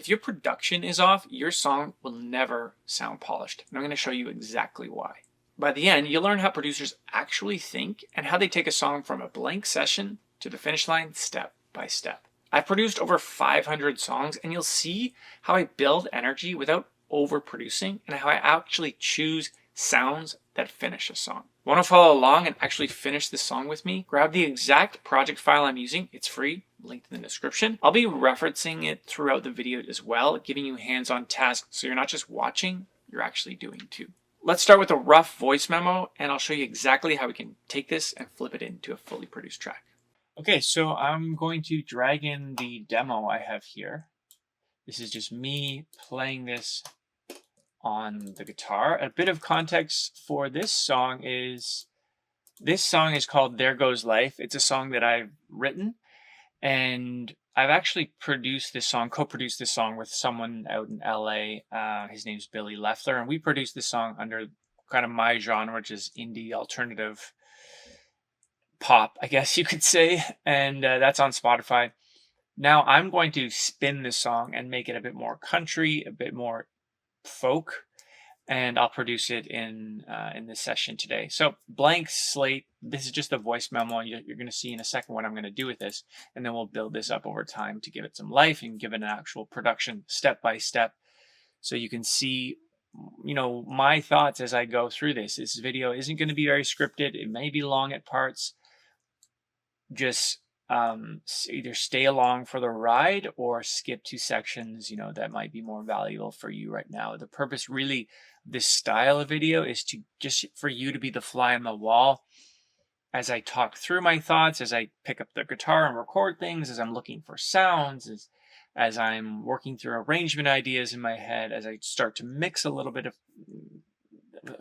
If your production is off, your song will never sound polished. And I'm going to show you exactly why. By the end, you'll learn how producers actually think and how they take a song from a blank session to the finish line step by step. I've produced over 500 songs, and you'll see how I build energy without overproducing and how I actually choose sounds that finish a song. Want to follow along and actually finish this song with me? Grab the exact project file I'm using. It's free, linked in the description. I'll be referencing it throughout the video as well, giving you hands-on tasks so you're not just watching, you're actually doing too. Let's start with a rough voice memo, and I'll show you exactly how we can take this and flip it into a fully produced track. Okay, so I'm going to drag in the demo I have here. This is just me playing this on the guitar. A bit of context for this song is called There Goes Life. It's a song that I've written, and I've actually produced this song, co-produced this song with someone out in LA. His name's Billy Leffler, and we produced this song under kind of my genre, which is indie alternative pop, I guess you could say, and that's on Spotify. Now I'm going to spin this song and make it a bit more country, a bit more folk, and I'll produce it in this session today. So blank slate. This is just a voice memo. You're going to see in a second what I'm going to do with this, and then we'll build this up over time to give it some life and give it an actual production step by step, so you can see, you know, my thoughts as I go through this. This video isn't going to be very scripted. It may be long at parts. Just either stay along for the ride or skip to sections, you know, that might be more valuable for you right now. The purpose really, this style of video, is to just for you to be the fly on the wall as I talk through my thoughts, as I pick up the guitar and record things, as I'm looking for sounds, as I'm working through arrangement ideas in my head, as I start to mix a little bit of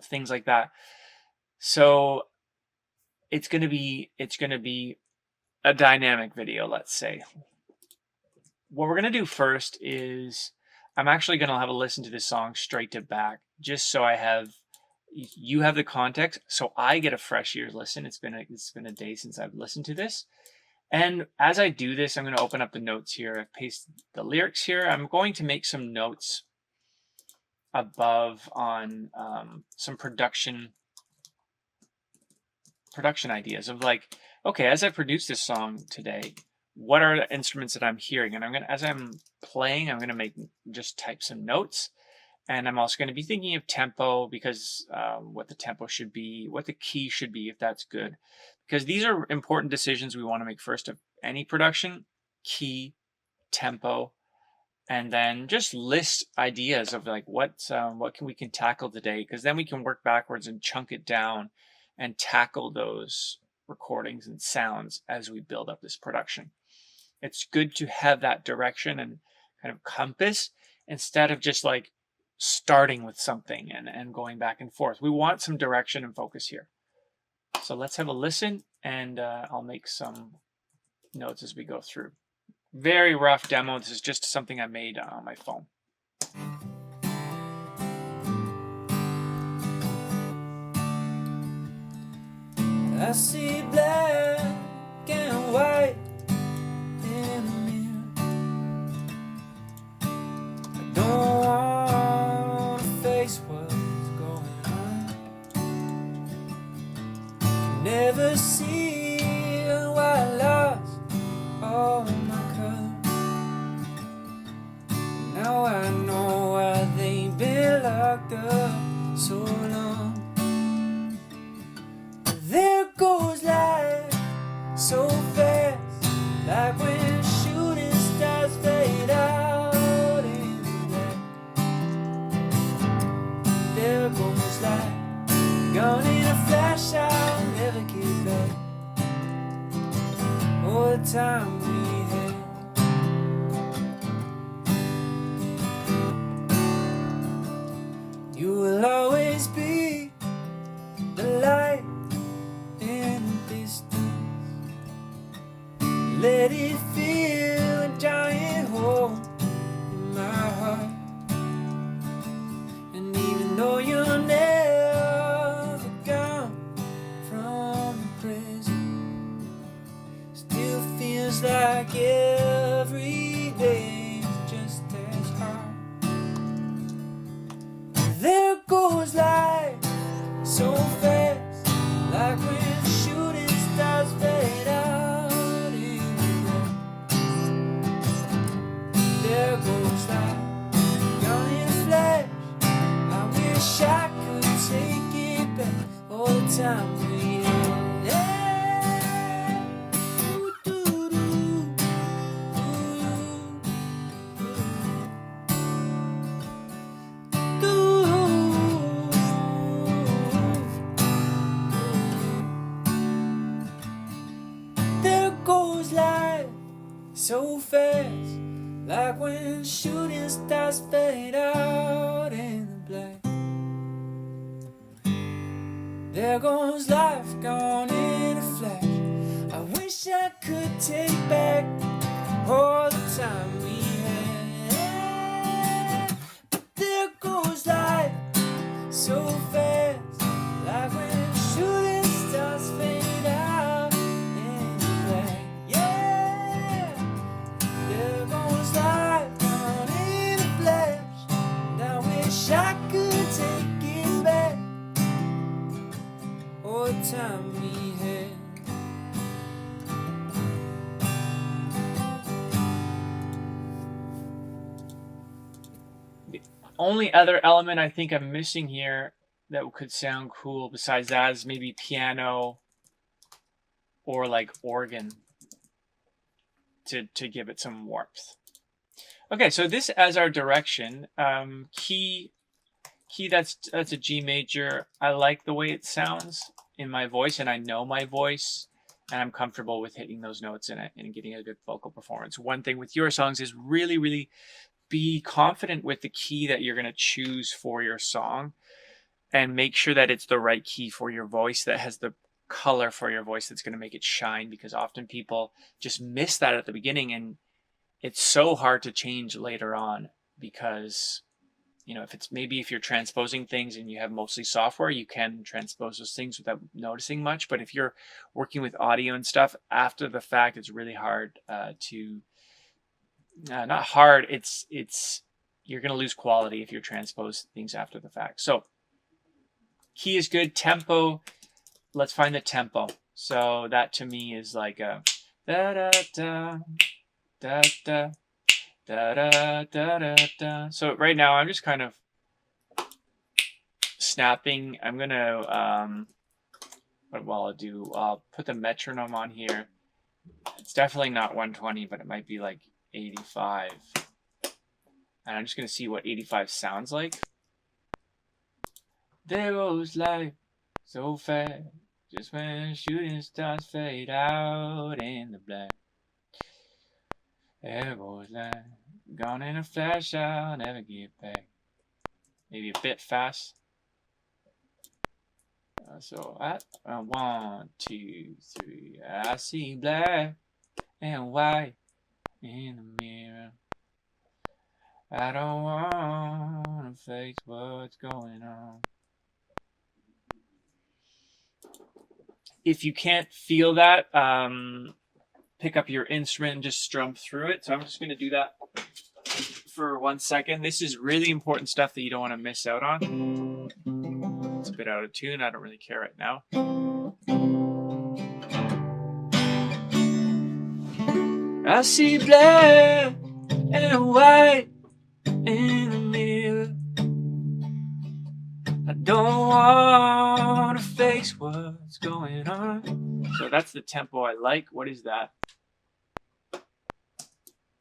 things like that. So it's going to be a dynamic video, let's say. What we're going to do first is I'm actually going to have a listen to this song straight to back, just so you have the context, so I get a fresh ear listen. It's been a day since I've listened to this. And as I do this, I'm going to open up the notes here. I've pasted the lyrics here. I'm going to make some notes above on some production ideas of, like, okay, as I produce this song today, what are the instruments that I'm hearing? And as I'm playing, I'm gonna just type some notes, and I'm also going to be thinking of tempo, because what the tempo should be, what the key should be, if that's good, because these are important decisions we want to make first of any production: key, tempo, and then just list ideas of like what we can tackle today, because then we can work backwards and chunk it down and tackle those recordings and sounds as we build up this production. It's good to have that direction and kind of compass instead of just like starting with something and going back and forth. We want some direction and focus here. So let's have a listen, and I'll make some notes as we go through. Very rough demo. This is just something I made on my phone. I see black and white in the mirror. I don't want to face what's going on. Never see why I lost all my colors. Now I know why they've been locked up so long. There goes life so fast, like when shooting stars fade out in the night. There goes life, gone in a flash, I'll never get back. All the time we had. You will always be time we had. Ooh, doo, doo, there goes life so fast, like when shooting stars fade out in the black. There goes life gone in a flash. I wish I could take back all the time we had. But there goes life so fast, like when shooting stars fade out in the black. Yeah, there goes life gone in a flash, and I wish I could take it back all the time we had. The only other element I think I'm missing here that could sound cool besides that is maybe piano or like organ to give it some warmth. Okay, so this as our direction. Key, that's a G major. I like the way it sounds in my voice, and I know my voice, and I'm comfortable with hitting those notes and getting a good vocal performance. One thing with your songs is really be confident with the key that you're going to choose for your song, and make sure that it's the right key for your voice, that has the color for your voice that's going to make it shine, because often people just miss that at the beginning, and it's so hard to change later on, because you know, if you're transposing things and you have mostly software, you can transpose those things without noticing much. But if you're working with audio and stuff after the fact, it's really hard not hard. It's you're going to lose quality if you transpose things after the fact. So key is good. Tempo. Let's find the tempo. So that to me is like a da da da da da. Da, da, da, da, da. So right now I'm just kind of snapping. I'm gonna I'll put the metronome on here. It's definitely not 120, but it might be like 85. And I'm just gonna see what 85 sounds like. There goes life so fast, just when shooting stars fade out in the black. There goes life, gone in a flash, I'll never get back. Maybe a bit fast. So 1, 2, 3. I see black and white in the mirror. I don't wanna face what's going on. If you can't feel that, pick up your instrument and just strum through it. So I'm just going to do that for 1 second. This is really important stuff that you don't want to miss out on. It's a bit out of tune. I don't really care right now. I see black and white in the mirror. I don't want to face what's going on. So that's the tempo I like. What is that?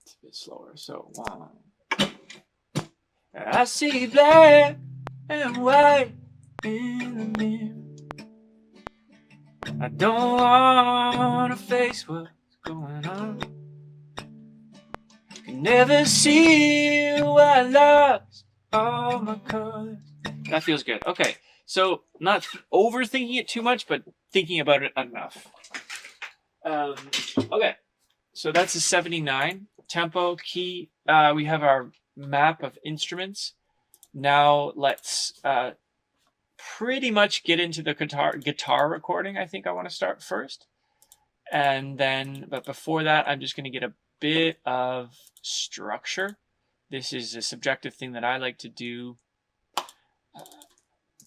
It's a bit slower. So 1. I see black and white in the mirror. I don't want to face what's going on. Can never see why I lost all my colors. That feels good. Okay, so not overthinking it too much, but thinking about it enough. Okay, so that's a 79. Tempo, key. We have our map of instruments. Now let's pretty much get into the guitar recording. I think I want to start first. And then, but before that, I'm just going to get a bit of structure. This is a subjective thing that I like to do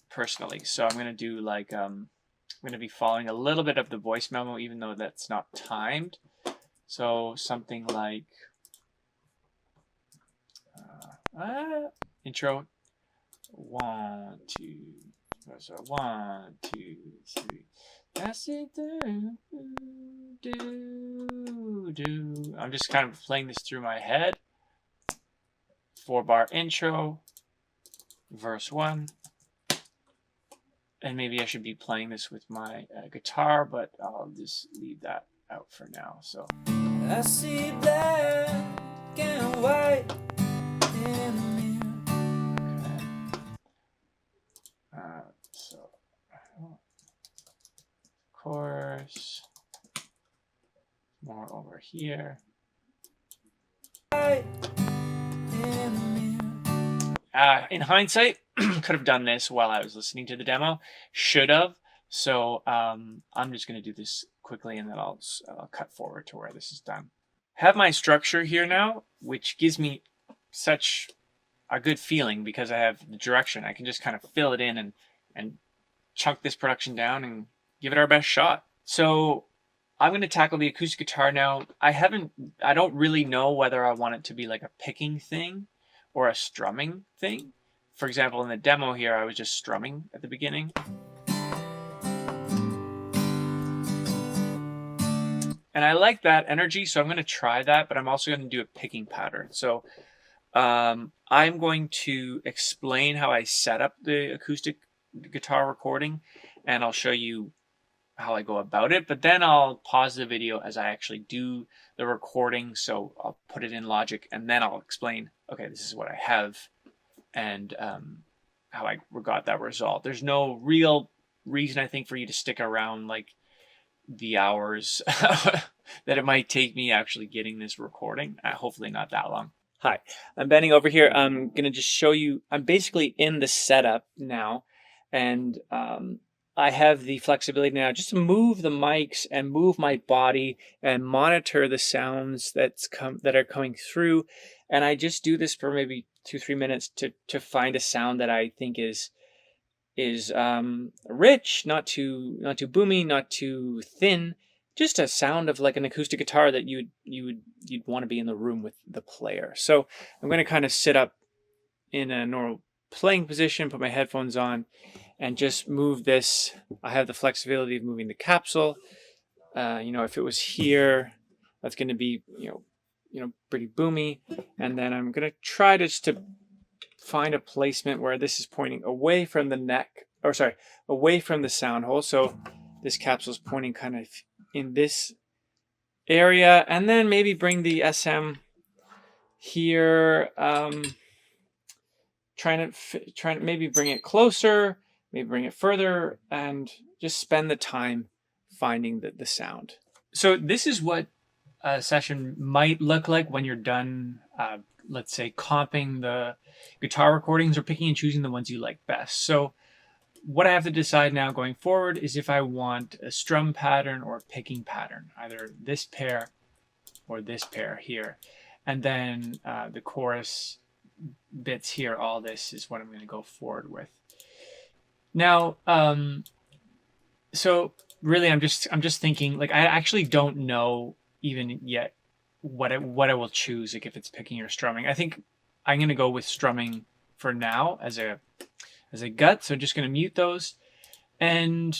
personally. So I'm going to do like, I'm going to be following a little bit of the voice memo, even though that's not timed. So something like intro 1, 2, So 1, 2, 3. That's it. Do. I'm just kind of playing this through my head. 4-bar intro, verse 1. And maybe I should be playing this with my guitar, but I'll just leave that out for now. So I see black and white in the mirror. Okay. So chorus, more over here. In hindsight, could have done this while I was listening to the demo. Should have. So I'm just going to do this quickly, and then I'll cut forward to where this is done. Have my structure here now, which gives me such a good feeling because I have the direction. I can just kind of fill it in and chunk this production down and give it our best shot. So I'm going to tackle the acoustic guitar now. I don't really know whether I want it to be like a picking thing or a strumming thing. For example, in the demo here, I was just strumming at the beginning. And I like that energy, so I'm going to try that, but I'm also going to do a picking pattern. So I'm going to explain how I set up the acoustic guitar recording, and I'll show you how I go about it, but then I'll pause the video as I actually do the recording. So I'll put it in Logic, and then I'll explain, okay, this is what I have, and how I got that result. There's no real reason, I think, for you to stick around like the hours that it might take me actually getting this recording. Hopefully not that long. Hi, I'm bending over here. I'm going to just show you, I'm basically in the setup now, and I have the flexibility now just to move the mics and move my body and monitor the sounds that are coming through. And I just do this for maybe 2-3 minutes to find a sound that I think is rich, not too boomy, not too thin, just a sound of like an acoustic guitar that you'd want to be in the room with the player. So I'm going to kind of sit up in a normal playing position, put my headphones on, and just move this. I have the flexibility of moving the capsule. If it was here, that's going to be pretty boomy, and then I'm going to try just to find a placement where this is pointing away from the neck, away from the sound hole. So this capsule is pointing kind of in this area, and then maybe bring the SM here. Trying to maybe bring it closer, maybe bring it further, and just spend the time finding the sound. So this is what a session might look like when you're done, let's say, comping the guitar recordings or picking and choosing the ones you like best. So what I have to decide now going forward is if I want a strum pattern or a picking pattern, either this pair or this pair here. And then the chorus bits here, all this is what I'm going to go forward with. Now, so really I'm just thinking, like, I actually don't know even yet what I will choose, like if it's picking or strumming. I think I'm going to go with strumming for now as a gut. So I'm just going to mute those. And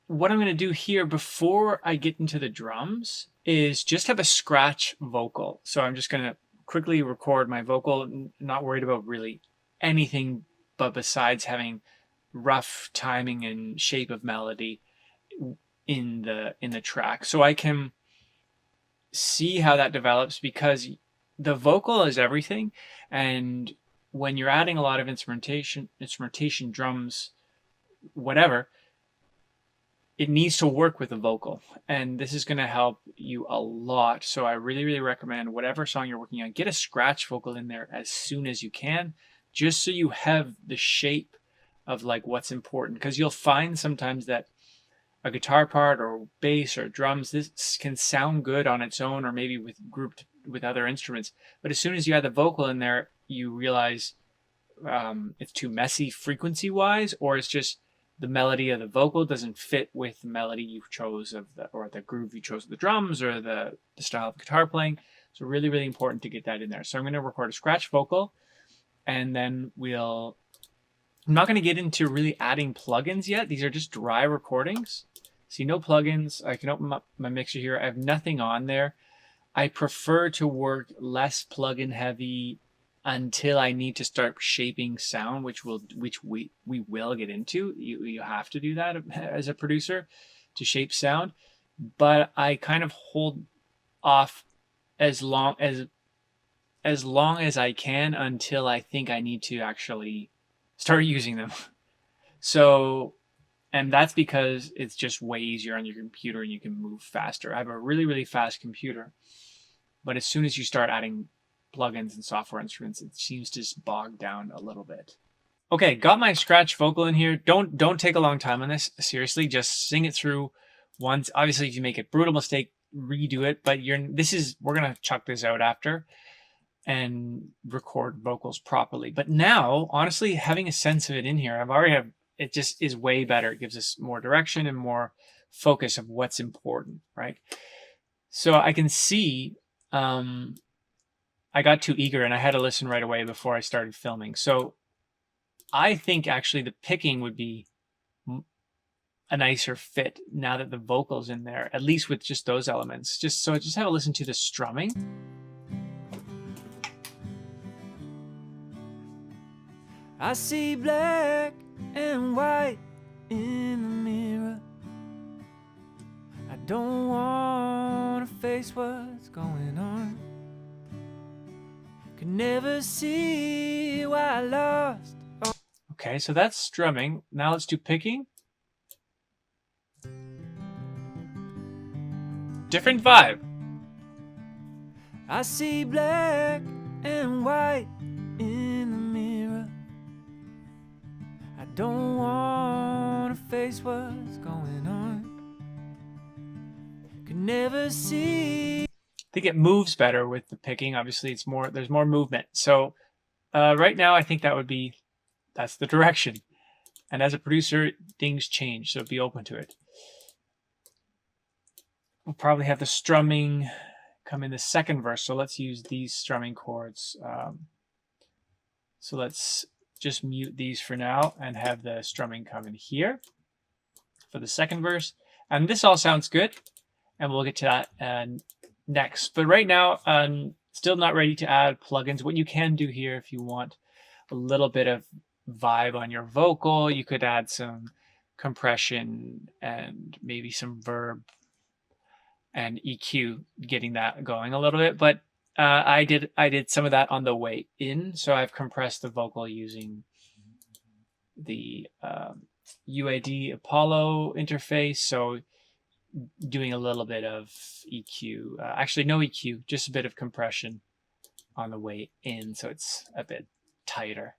what I'm going to do here before I get into the drums is just have a scratch vocal. So I'm just going to quickly record my vocal, not worried about really anything but besides having rough timing and shape of melody in the track. So I can see how that develops, because the vocal is everything, and when you're adding a lot of instrumentation, drums, whatever, it needs to work with the vocal, and this is going to help you a lot. So I really recommend, whatever song you're working on, get a scratch vocal in there as soon as you can, just so you have the shape of like what's important, because you'll find sometimes that a guitar part or bass or drums, this can sound good on its own or maybe grouped with other instruments, but as soon as you add the vocal in there, you realize it's too messy frequency wise, or it's just the melody of the vocal doesn't fit with the melody you chose or the groove you chose of the drums or the style of guitar playing. So really important to get that in there. So I'm going to record a scratch vocal, and then we'll I'm not going to get into really adding plugins yet. These are just dry recordings. See, no plugins. I can open up my mixer here. I have nothing on there. I prefer to work less plugin heavy until I need to start shaping sound, which we will get into. You have to do that as a producer to shape sound. But I kind of hold off as long as I can until I think I need to actually start using them. So, and that's because it's just way easier on your computer and you can move faster. I have a really, really fast computer, but as soon as you start adding plugins and software instruments, it seems to just bog down a little bit. Okay, got my scratch vocal in here. Don't take a long time on this. Seriously, just sing it through once. Obviously, if you make a brutal mistake, redo it. But we're gonna chuck this out after and record vocals properly. But now, honestly, having a sense of it in here, it just is way better. It gives us more direction and more focus of what's important, right? So I can see I got too eager and I had to listen right away before I started filming. So I think actually the picking would be a nicer fit now that the vocal's in there, at least with just those elements. Just have a listen to the strumming. I see black and white in the mirror. I don't want to face what's going on. Could never see why I lost. Okay, so that's strumming. Now let's do picking. Different vibe. I see black and white in the mirror. I don't want to face what's going on. Could never see. I think it moves better with the picking. Obviously, there's more movement. So right now, I think that's the direction. And as a producer, things change, so be open to it. We'll probably have the strumming come in the second verse. So let's use these strumming chords. So let's just mute these for now and have the strumming come in here for the second verse. And this all sounds good. And we'll get to that next. But right now, still not ready to add plugins. What you can do here, if you want a little bit of vibe on your vocal, you could add some compression and maybe some verb and EQ, getting that going a little bit. But I did some of that on the way in. So I've compressed the vocal using the UAD Apollo interface. So doing a little bit of EQ, actually no EQ, just a bit of compression on the way in. So it's a bit tighter.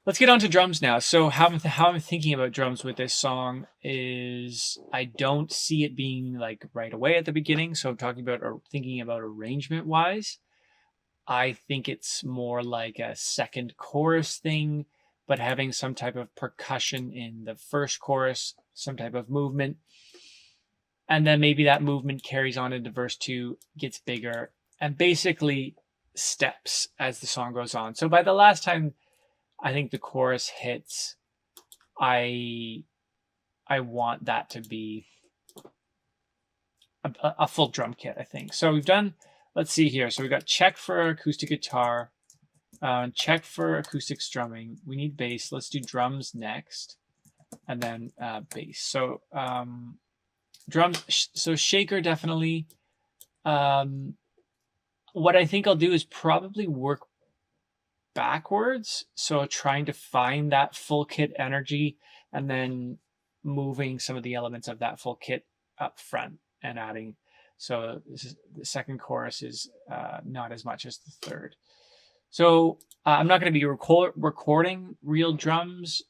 Let's get on to drums now. So how I'm thinking about drums with this song is I don't see it being like right away at the beginning. So I'm talking about or thinking about arrangement wise. I think it's more like a second chorus thing, but having some type of percussion in the first chorus, some type of movement. And then maybe that movement carries on into verse 2, gets bigger, and basically steps as the song goes on. So by the last time I think the chorus hits, I want that to be a full drum kit, I think. So we've done, let's see here. So we got check for acoustic guitar, check for acoustic strumming. We need bass. Let's do drums next, and then bass. So drums, so shaker definitely. What I think I'll do is probably work backwards, so trying to find that full kit energy and then moving some of the elements of that full kit up front and adding. So the second chorus is not as much as the third. So I'm not going to be recording real drums.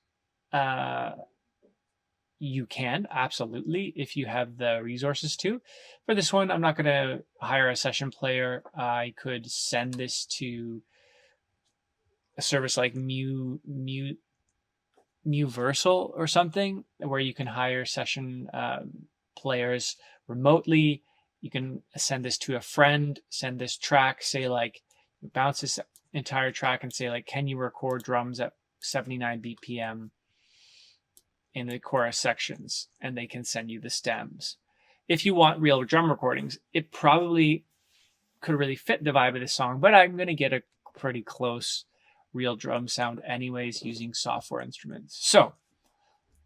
You can, absolutely, if you have the resources to. For this one, I'm not going to hire a session player. I could send this to a service like Muversal or something, where you can hire session players remotely. You can send this to a friend, send this track, say like, bounce this entire track and say like, can you record drums at 79 BPM in the chorus sections, and they can send you the stems. If you want real drum recordings, it probably could really fit the vibe of the song, but I'm going to get a pretty close real drum sound anyways using software instruments. So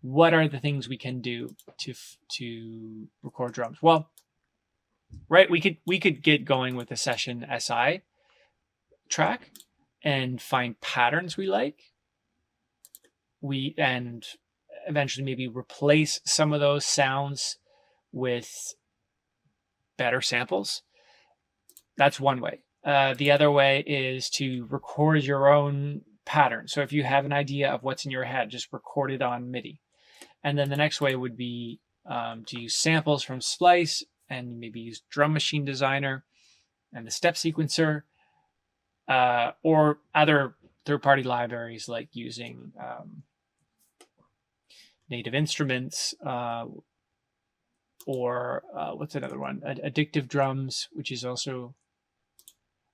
what are the things we can do to record drums? Well, right, we could get going with a session SI track and find patterns we like. And eventually maybe replace some of those sounds with better samples. That's one way. The other way is to record your own pattern. So if you have an idea of what's in your head, just record it on MIDI. And then the next way would be to use samples from Splice and maybe use Drum Machine Designer and the step sequencer, or other third-party libraries like using Native Instruments, or what's another one? Addictive Drums, which is also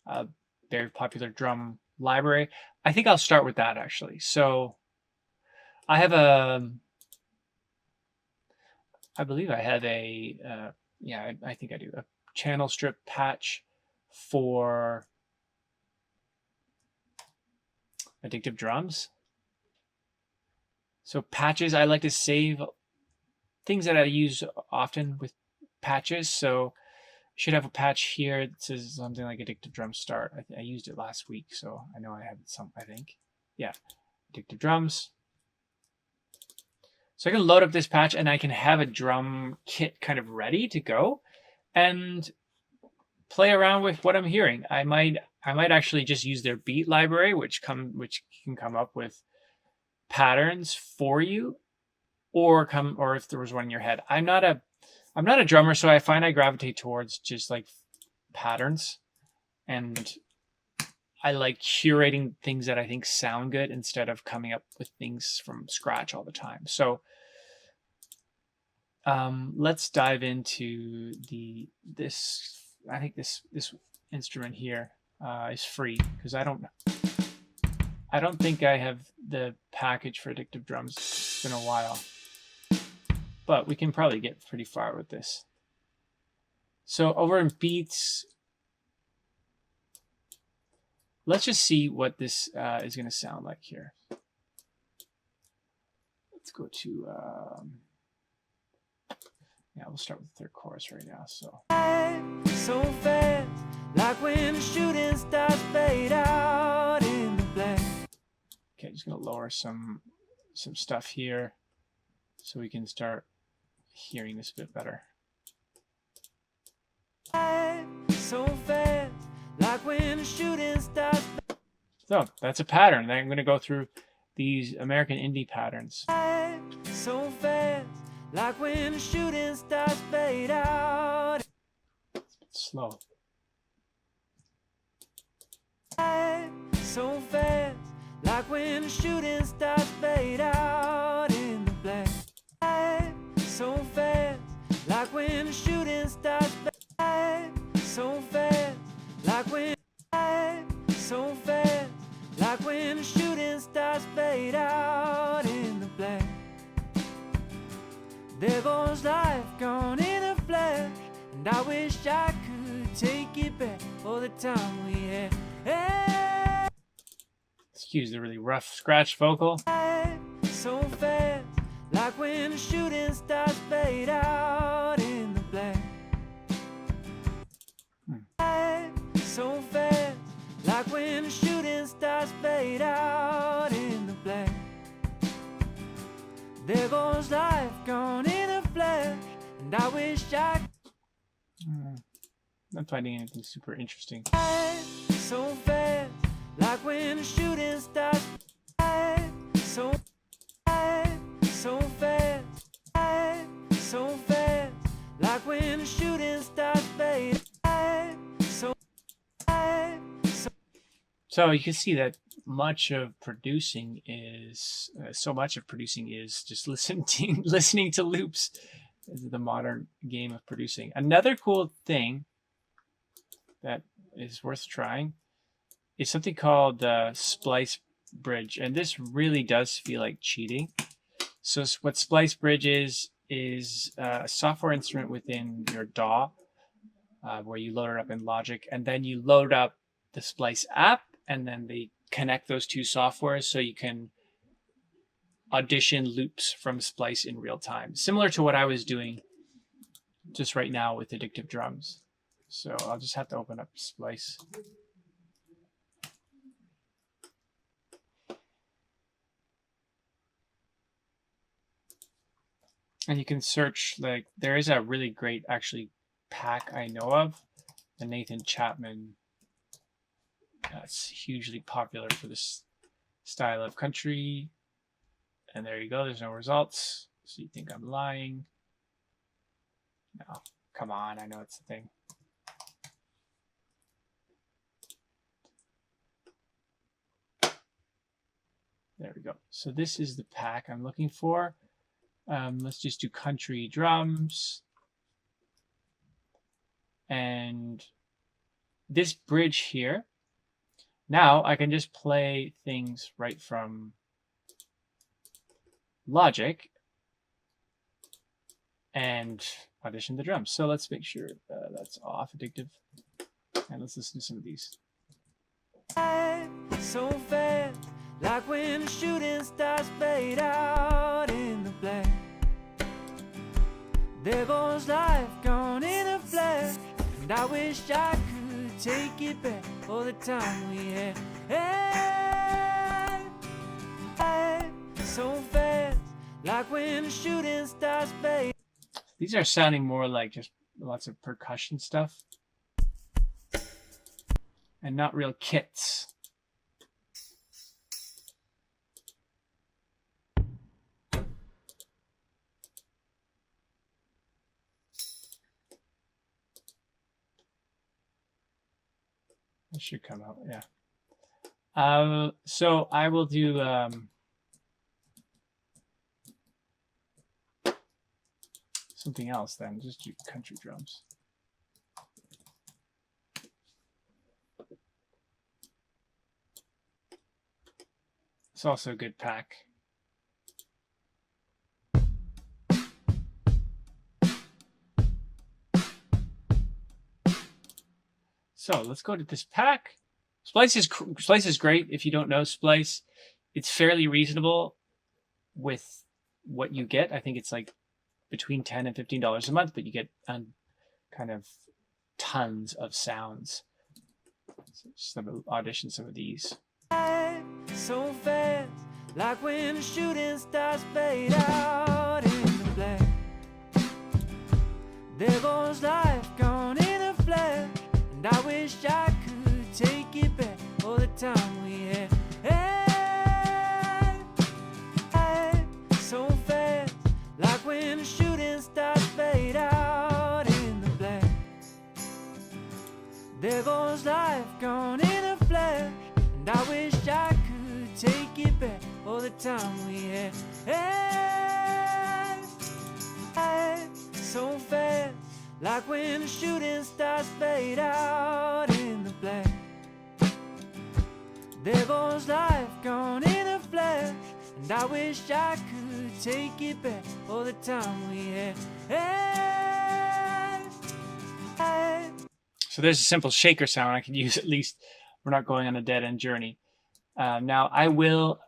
a very popular drum library. I think I'll start with that actually. So I have I believe I have I think I do, a channel strip patch for Addictive Drums. So patches, I like to save things that I use often with patches. So I should have a patch here that says something like Addictive Drums Start. I used it last week, so I know I have some, I think. Yeah, Addictive Drums. So I can load up this patch and I can have a drum kit kind of ready to go and play around with what I'm hearing. I might actually just use their beat library, which can come up with patterns for you, or if there was one in your head. I'm not a drummer, so I find I gravitate towards just like patterns, and I like curating things that I think sound good instead of coming up with things from scratch all the time. So let's dive into this. I think this instrument here is free because I don't think I have the package for Addictive Drums. It's been a while, but we can probably get pretty far with this. So over in beats, let's just see what this is going to sound like here. Let's go to, we'll start with the third chorus right now. So fast, like when the shooting stars fade out in the black. Okay, just going to lower some stuff here so we can start hearing this a bit better. So fast, like when the shooting stars. So that's a pattern. I'm going to go through these American indie patterns. So fast, like when the shooting stars fade out. It's a bit slow. So fast, like when the shooting stars fade out in the black. So fast, like when the shooting stars fade. So fast, like when. So fast, like when the shooting stars fade out in the black. There goes life gone in a flash, and I wish I could take it back all the time we had. Hey. Excuse the really rough scratch vocal. So fast, like when the shooting stars fade out in the black. So fast, like when the shooting stars fade out in the black. There goes life gone in a flash, and I wish I. Not finding anything super interesting. So fast, like when the shooting stars. So fast, so fast, like when the shooting stars fade. So you can see that much of producing is just listening to loops. This is the modern game of producing. Another cool thing that is worth trying is something called Splice bridge, and this really does feel like cheating. So what Splice Bridge is a software instrument within your DAW, where you load it up in Logic, and then you load up the Splice app, and then they connect those two softwares so you can audition loops from Splice in real time, similar to what I was doing just right now with Addictive drums. So I'll just have to open up Splice. And you can search, like, there is a really great actually pack I know of, the Nathan Chapman. That's hugely popular for this style of country. And there you go, there's no results. So you think I'm lying. No, come on, I know it's the thing. There we go. So this is the pack I'm looking for. Let's just do country drums. And this bridge here, now I can just play things right from Logic and audition the drums. So let's make sure that's off, Addictive. And let's listen to some of these. So fast, like when the shooting stars fade out in the black. There goes life gone in a flash, and I wish I could take it back for the time we had. So fast, like when the shooting stars fade. These are sounding more like just lots of percussion stuff and not real kits. It should come out, yeah. So I will do something else then, just do country drums. It's also a good pack. So let's go to this pack. Splice is great. If you don't know Splice, it's fairly reasonable with what you get. I think it's like between $10 and $15 a month, but you get kind of tons of sounds. So just audition some of these. So fast, like when the shooting stars fade out in the black. There goes life gone in a flash, and I wish I could take it back for the time we had. So fast, like when the shooting stars fade out in the black. There goes life gone in a flash, and I wish I could take it back for the time we had. So fast, like when the shooting stars fade out in the black. There goes life gone in a flash, and I wish I could take it back for the time we had. So there's a simple shaker sound I can use, at least we're not going on a dead-end journey. Now I will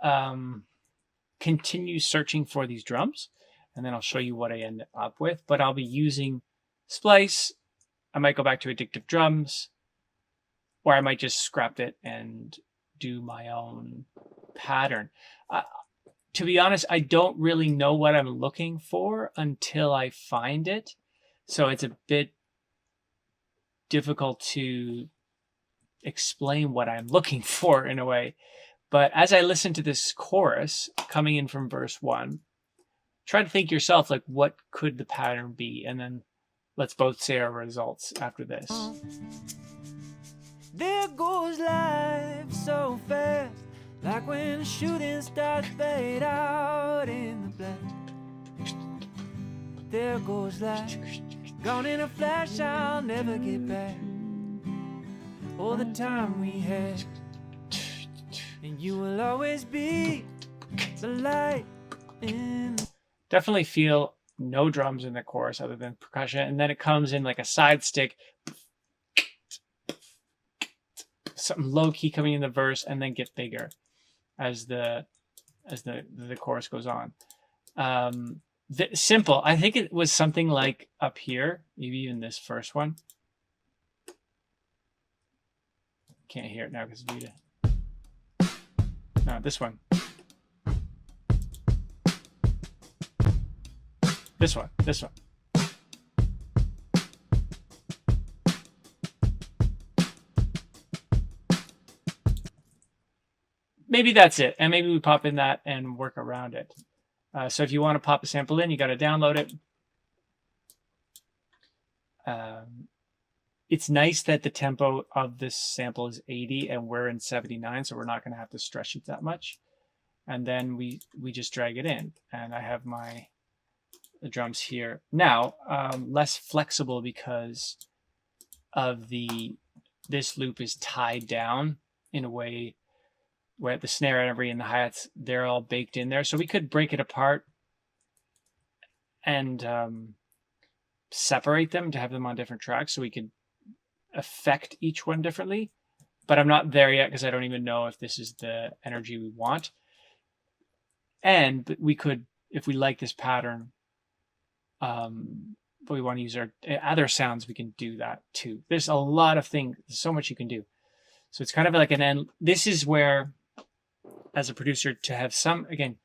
continue searching for these drums, and then I'll show you what I end up with, but I'll be using Splice. I might go back to Addictive drums, or I might just scrap it and do my own pattern. To be honest, I don't really know what I'm looking for until I find it. So it's a bit difficult to explain what I'm looking for in a way. But as I listen to this chorus coming in from verse 1, try to think yourself, like, what could the pattern be? And then let's both say our results after this. There goes life so fast, like when the shooting stars fade out in the black. There goes life, gone in a flash, I'll never get back all the time we had. and you will always be the light in. Definitely feel no drums in the chorus other than percussion, and then it comes in like a side stick, something low key coming in the verse, and then get bigger as the chorus goes on. Simple. I think it was something like up here, maybe even this first one. Can't hear it now because Vita. No, this one. This one. This one. Maybe that's it. And maybe we pop in that and work around it. So if you want to pop a sample in, you got to download it. It's nice that the tempo of this sample is 80 and we're in 79, so we're not going to have to stretch it that much. And then we just drag it in. And I have the drums here. Now, less flexible because of this loop is tied down in a way where the snare and and the hi-hats, they're all baked in there. So we could break it apart and separate them to have them on different tracks so we could affect each one differently. But I'm not there yet because I don't even know if this is the energy we want. And we could, if we like this pattern, but we want to use our other sounds, we can do that too. There's a lot of things, there's so much you can do. So it's kind of like an end. This is where, as a producer, to have some, again,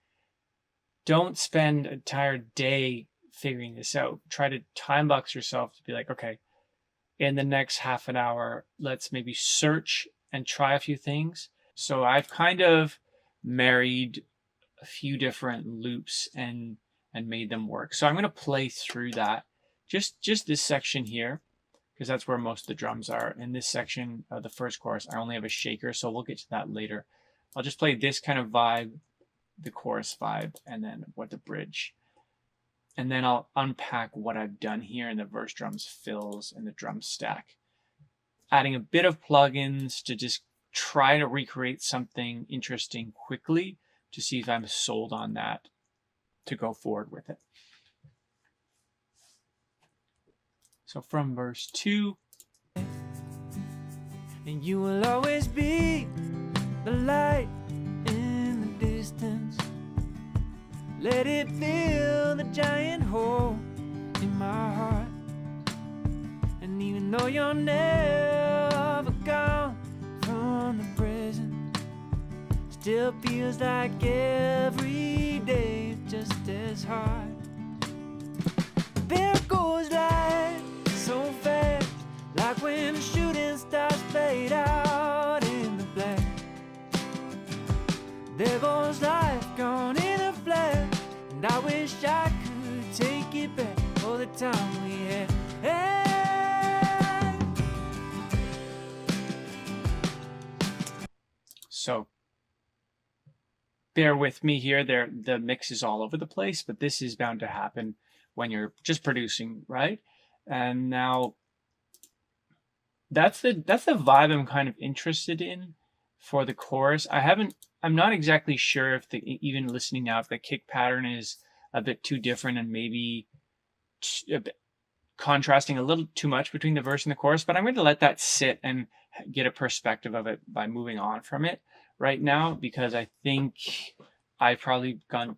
don't spend an entire day figuring this out. Try to time box yourself to be like, okay, in the next half an hour, let's maybe search and try a few things. So I've kind of married a few different loops and made them work. So I'm going to play through that. Just this section here, because that's where most of the drums are. In this section of the first chorus, I only have a shaker, so we'll get to that later. I'll just play this kind of vibe, the chorus vibe, and then what the bridge. And then I'll unpack what I've done here in the verse drums fills and the drum stack. Adding a bit of plugins to just try to recreate something interesting quickly to see if I'm sold on that to go forward with it. So from verse 2. And you will always be the light in the distance. Let it fill the giant hole in my heart. And even though you're never gone from the present, still feels like every day is just as hard. There goes life so fast, like when the shooting stars fade out in the black. There goes life gone in a flash, and I wish I could take it back all the time we had. So bear with me here. The mix is all over the place, but this is bound to happen when you're just producing, right? And now that's the vibe I'm kind of interested in for the chorus. I'm not exactly sure if even listening now, if the kick pattern is a bit too different and maybe a bit contrasting a little too much between the verse and the chorus, but I'm going to let that sit and get a perspective of it by moving on from it right now, because I think I've probably gone,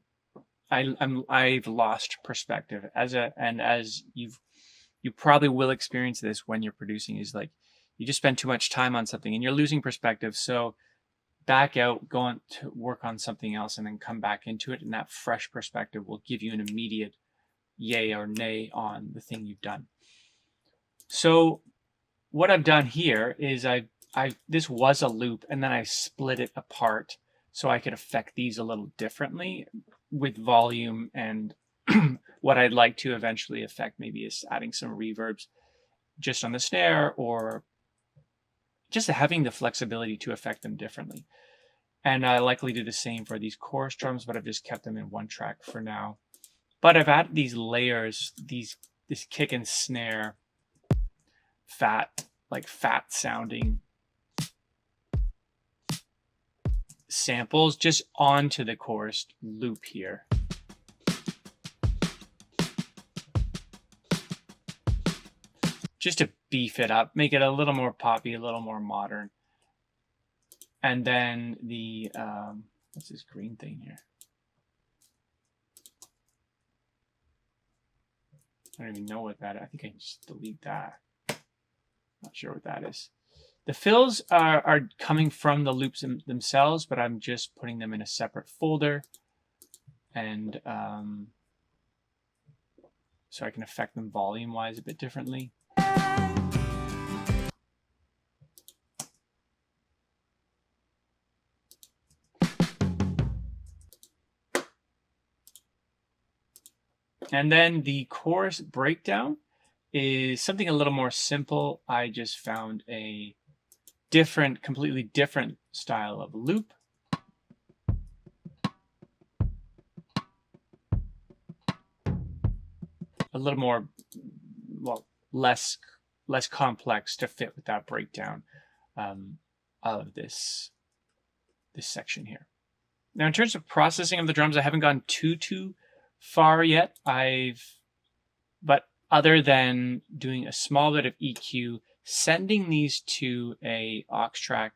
I've lost perspective as you probably will experience this when you're producing, is like you just spend too much time on something and you're losing perspective. So back out, go on to work on something else, and then come back into it. And that fresh perspective will give you an immediate yay or nay on the thing you've done. So what I've done here is this was a loop, and then I split it apart so I could affect these a little differently with volume. And what I'd like to eventually affect maybe is adding some reverbs just on the snare, or just having the flexibility to affect them differently. And I likely do the same for these chorus drums, but I've just kept them in one track for now. But I've added these layers, this kick and snare, fat sounding samples just onto the chorus loop here. Just to beef it up, make it a little more poppy, a little more modern. And then the, what's this green thing here? I don't even know what that is. I think I can just delete that. Not sure what that is. The fills are coming from the loops themselves, but I'm just putting them in a separate folder. And so I can affect them volume-wise a bit differently. And then the chorus breakdown is something a little more simple. I just found a completely different style of loop. A little more, well, less complex to fit with that breakdown of this section here. Now, in terms of processing of the drums, I haven't gone too far yet. But other than doing a small bit of EQ, sending these to a aux track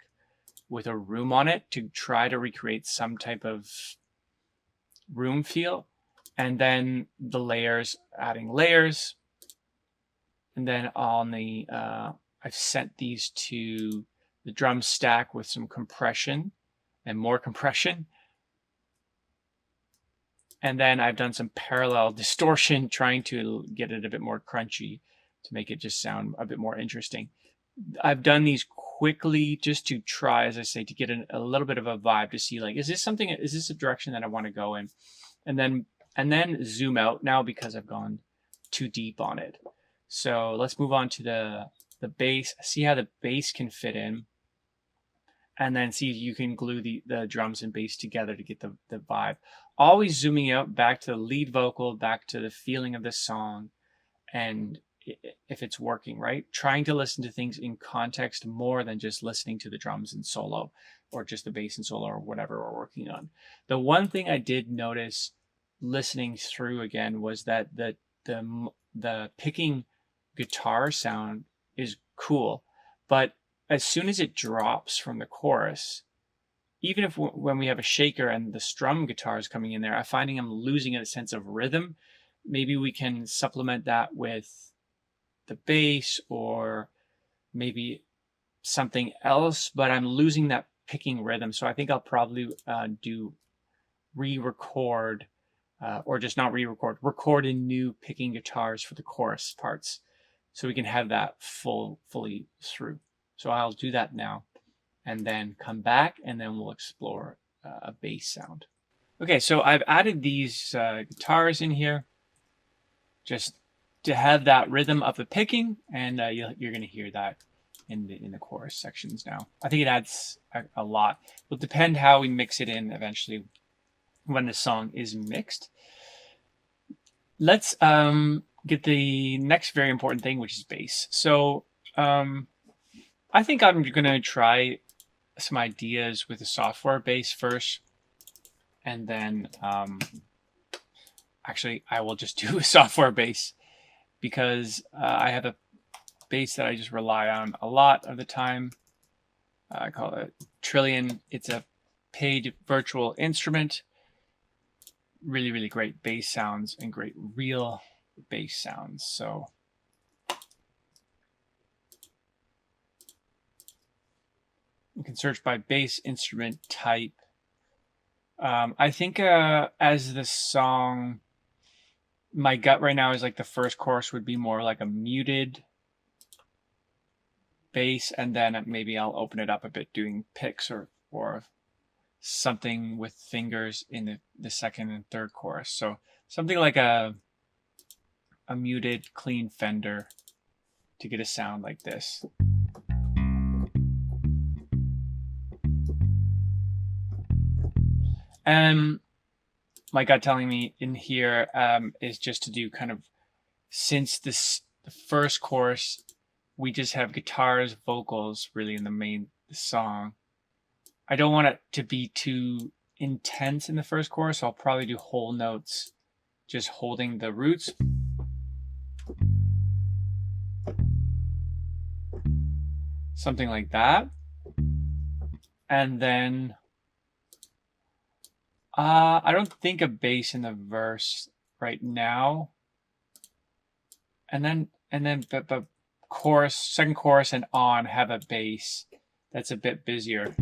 with a room on it to try to recreate some type of room feel, and then the layers, adding layers, and then on the I've sent these to the drum stack with some compression and more compression. And then I've done some parallel distortion, trying to get it a bit more crunchy to make it just sound a bit more interesting. I've done these quickly just to try, as I say, to get a little bit of a vibe to see, like, is this a direction that I want to go in? And then zoom out now because I've gone too deep on it. So let's move on to the bass, see how the bass can fit in. And then see if you can glue the drums and bass together to get the vibe. Always zooming out back to the lead vocal, back to the feeling of the song, and if it's working, right? Trying to listen to things in context more than just listening to the drums and solo, or just the bass and solo, or whatever we're working on. The one thing I did notice listening through again was that the picking guitar sound is cool, but as soon as it drops from the chorus, even if when we have a shaker and the strum guitar is coming in there, I'm finding I'm losing a sense of rhythm. Maybe we can supplement that with the bass or maybe something else, but I'm losing that picking rhythm. So I think I'll probably do re-record, or just not re-record, record in new picking guitars for the chorus parts, so we can have that fully through. So I'll do that now and then come back, and then we'll explore a bass sound. Okay, so I've added these guitars in here just to have that rhythm of the picking, and you're going to hear that in the chorus sections now. I think it adds a lot. It'll depend how we mix it in eventually when the song is mixed. Let's get the next very important thing, which is bass. So I think I'm going to try some ideas with the software bass first, and then actually I will just do a software bass because I have a bass that I just rely on a lot of the time. I call it Trillion. It's a paid virtual instrument. Really, really great bass sounds and great real bass sounds. So you can search by bass instrument type. I think as the song, my gut right now is like the first chorus would be more like a muted bass, and then maybe I'll open it up a bit doing picks or something with fingers in the second and third chorus. So something like a muted clean Fender to get a sound like this. And my gut telling me in here is just to do kind of, since the first chorus, we just have guitars, vocals really in the main song. I don't want it to be too intense in the first chorus, so I'll probably do whole notes, just holding the roots. Something like that. And then I don't think a bass in the verse right now. And then but chorus, second chorus and on have a bass that's a bit busier.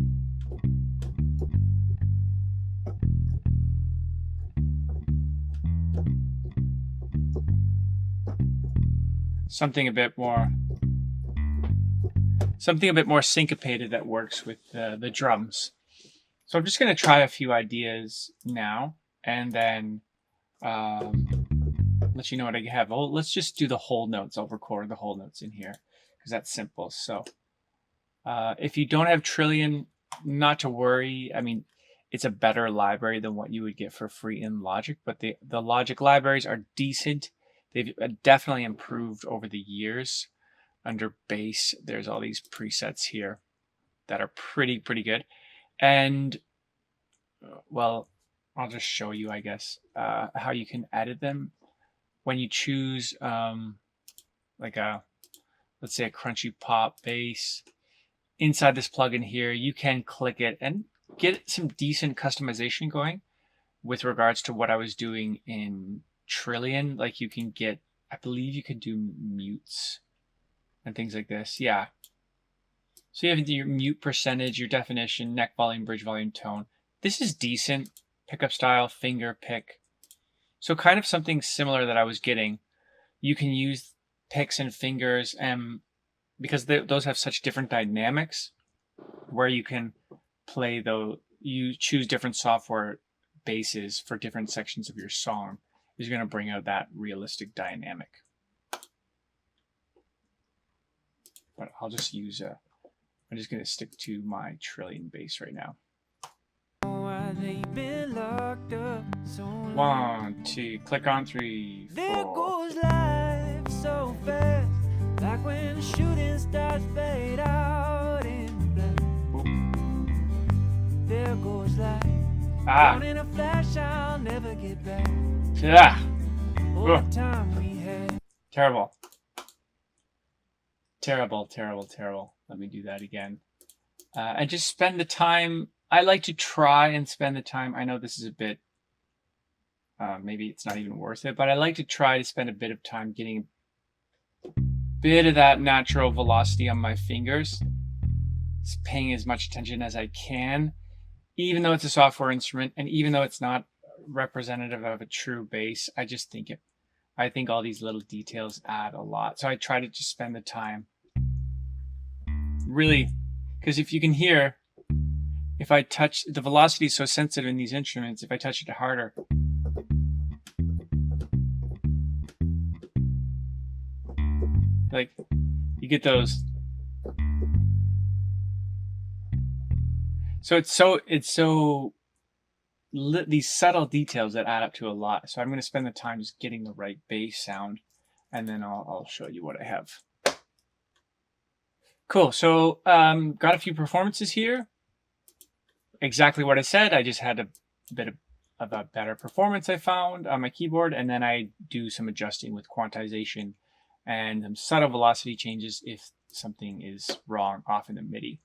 Something a bit more syncopated that works with the drums. So I'm just going to try a few ideas now, and then let you know what I have. Well, let's just do the whole notes. I'll record the whole notes in here because that's simple. So if you don't have Trillion, not to worry. I mean, it's a better library than what you would get for free in Logic, but the Logic libraries are decent. They've definitely improved over the years. Under bass, there's all these presets here that are pretty good. And, well, I'll just show you, I guess, how you can edit them. When you choose like let's say a crunchy pop bass, inside this plugin here, you can click it and get some decent customization going with regards to what I was doing in Trillion. Like you can get, I believe you can do mutes and things like this. Yeah. So you have your mute percentage, your definition, neck volume, bridge volume, tone. This is decent. Pickup style, finger pick. So kind of something similar that I was getting. You can use picks and fingers, and because those have such different dynamics, where you can play you choose different software bases for different sections of your song is going to bring out that realistic dynamic. But I'll just use I'm just going to stick to my Trillion bass right now. 1, 2, click on 3, 4. There goes life so fast, like when shooting stars fade out in black. There goes life, gone in a flash, I'll never get back. Yeah. What time we had. Terrible. Let me do that again. And just spend the time. I like to try and spend the time. I know this is a bit, maybe it's not even worth it, but I like to try to spend a bit of time getting a bit of that natural velocity on my fingers. Just paying as much attention as I can, even though it's a software instrument and even though it's not representative of a true bass. I think all these little details add a lot. So I try to just spend the time. Really, because if you can hear, if I touch, the velocity is so sensitive in these instruments, if I touch it harder, like you get those. So these subtle details that add up to a lot. So I'm going to spend the time just getting the right bass sound, and then I'll show you what I have. Cool. So got a few performances here. Exactly what I said. I just had a bit of a better performance I found on my keyboard, and then I do some adjusting with quantization and some subtle velocity changes if something is wrong off in the MIDI.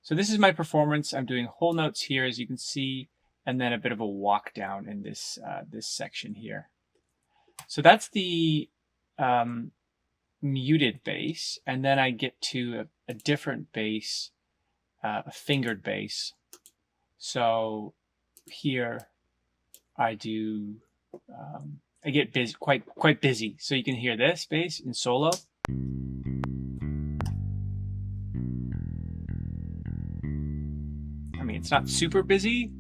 So this is my performance. I'm doing whole notes here, as you can see, and then a bit of a walk down in this this section here. So that's the muted bass, and then I get to a different bass, a fingered bass. So here I do, I get busy, quite busy. So you can hear this bass in solo. I mean, it's not super busy.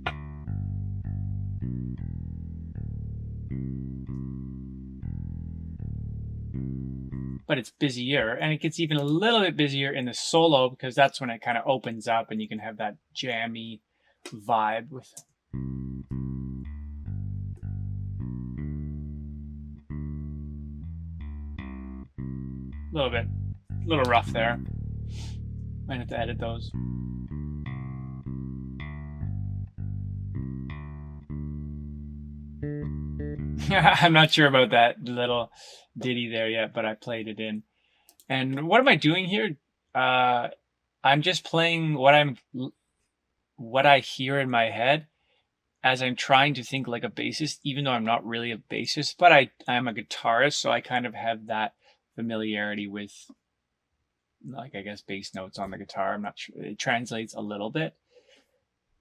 But it's busier, and it gets even a little bit busier in the solo because that's when it kind of opens up and you can have that jammy vibe with it. A little rough there. Might have to edit those. I'm not sure about that little ditty there yet, but I played it in. And what am I doing here? I'm just playing what I hear in my head as I'm trying to think like a bassist, even though I'm not really a bassist, but I'm a guitarist, so I kind of have that familiarity with, like, I guess, bass notes on the guitar. I'm not sure. It translates a little bit.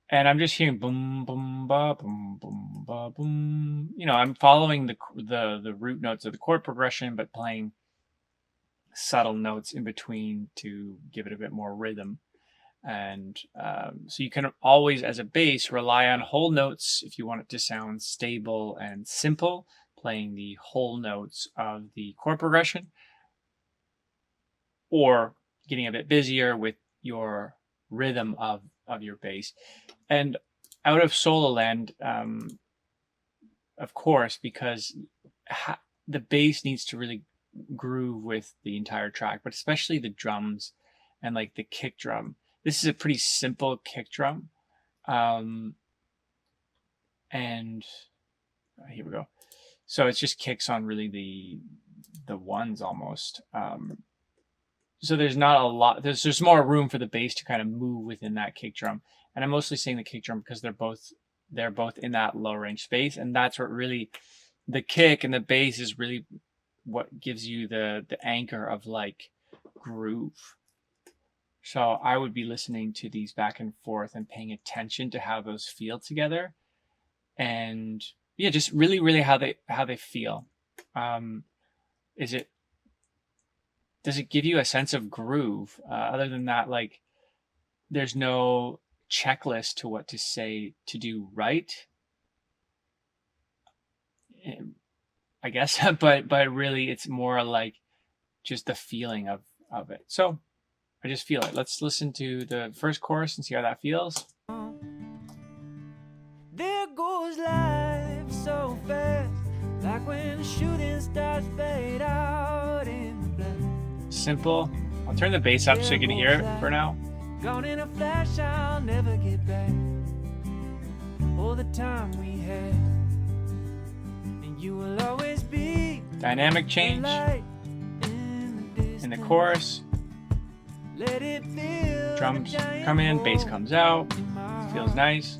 And I'm just hearing boom, boom, ba, boom, boom, ba, boom. You know, I'm following the root notes of the chord progression, but playing subtle notes in between to give it a bit more rhythm. And so you can always, as a bass, rely on whole notes if you want it to sound stable and simple, playing the whole notes of the chord progression, or getting a bit busier with your rhythm of your bass. And out of solo land, of course, because the bass needs to really groove with the entire track, but especially the drums and like the kick drum. This is a pretty simple kick drum. And here we go. So it's just kicks on really the ones almost. So there's not a lot, there's more room for the bass to kind of move within that kick drum. And I'm mostly saying the kick drum because they're both in that low range space. And that's what really, the kick and the bass is really what gives you the anchor of like groove. So I would be listening to these back and forth and paying attention to how those feel together. And yeah, just really how they feel. Does it give you a sense of groove? Other than that, like, there's no checklist to what to say to do right, I guess. but really, it's more like just the feeling of it. So I just feel it. Let's listen to the first chorus and see how that feels. There goes life so fast, like when the shooting stars fade out in the black. Simple. I'll turn the bass up so you can hear it for now. Gone in a flash, I'll never get back. All the time we had, and you will always be. Dynamic change in the chorus. Let it feel. Drums come in, bass comes out. Feels nice.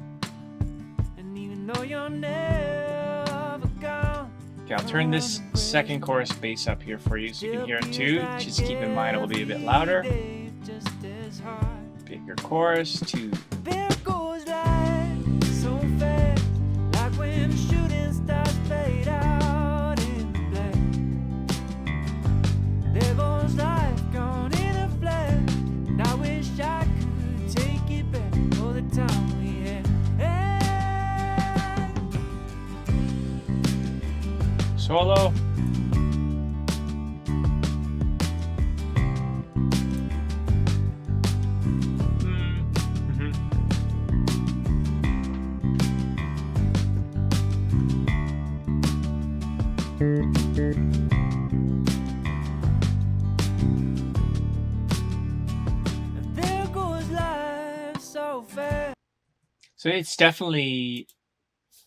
And even though you're never gone, Okay, I'll turn this second chorus bass up here for you so you can hear it too. Just keep in mind it will be a bit louder. Bigger chorus, 2. There goes life so fast, like when shooting stars fade out in the black. There goes life gone in a flash, and I wish I could take it back all the time we had. Hey. Solo. There goes life so fast. So it's definitely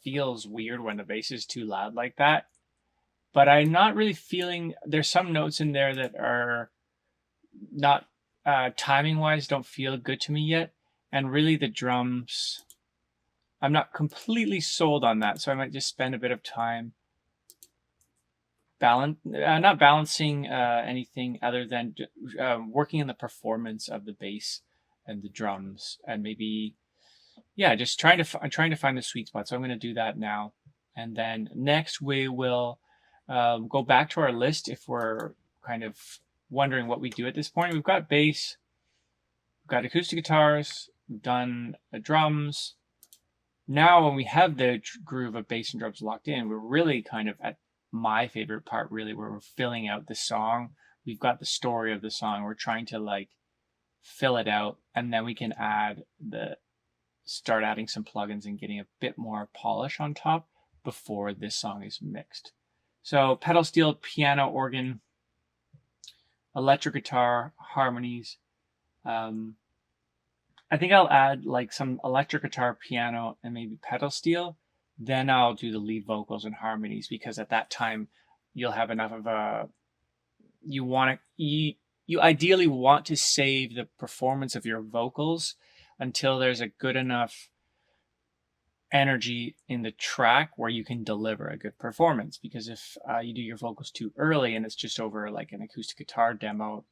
feels weird when the bass is too loud like that. But I'm not really feeling, there's some notes in there that are not timing wise don't feel good to me yet. And really the drums, I'm not completely sold on that. So I might just spend a bit of time not balancing anything other than working on the performance of the bass and the drums, and maybe, yeah, just trying to find the sweet spot. So I'm going to do that now. And then next we will go back to our list if we're kind of wondering what we do at this point. We've got bass, we've got acoustic guitars, we've done drums. Now when we have the groove of bass and drums locked in, we're really kind of at my favorite part, really, where we're filling out the song. We've got the story of the song. We're trying to like fill it out, and then we can start adding some plugins and getting a bit more polish on top before this song is mixed. So pedal steel, piano, organ, electric guitar, harmonies. I think I'll add like some electric guitar, piano, and maybe pedal steel, Then I'll do the lead vocals and harmonies, because at that time you'll have enough of a, you ideally want to save the performance of your vocals until there's a good enough energy in the track where you can deliver a good performance. Because if you do your vocals too early and it's just over like an acoustic guitar demo,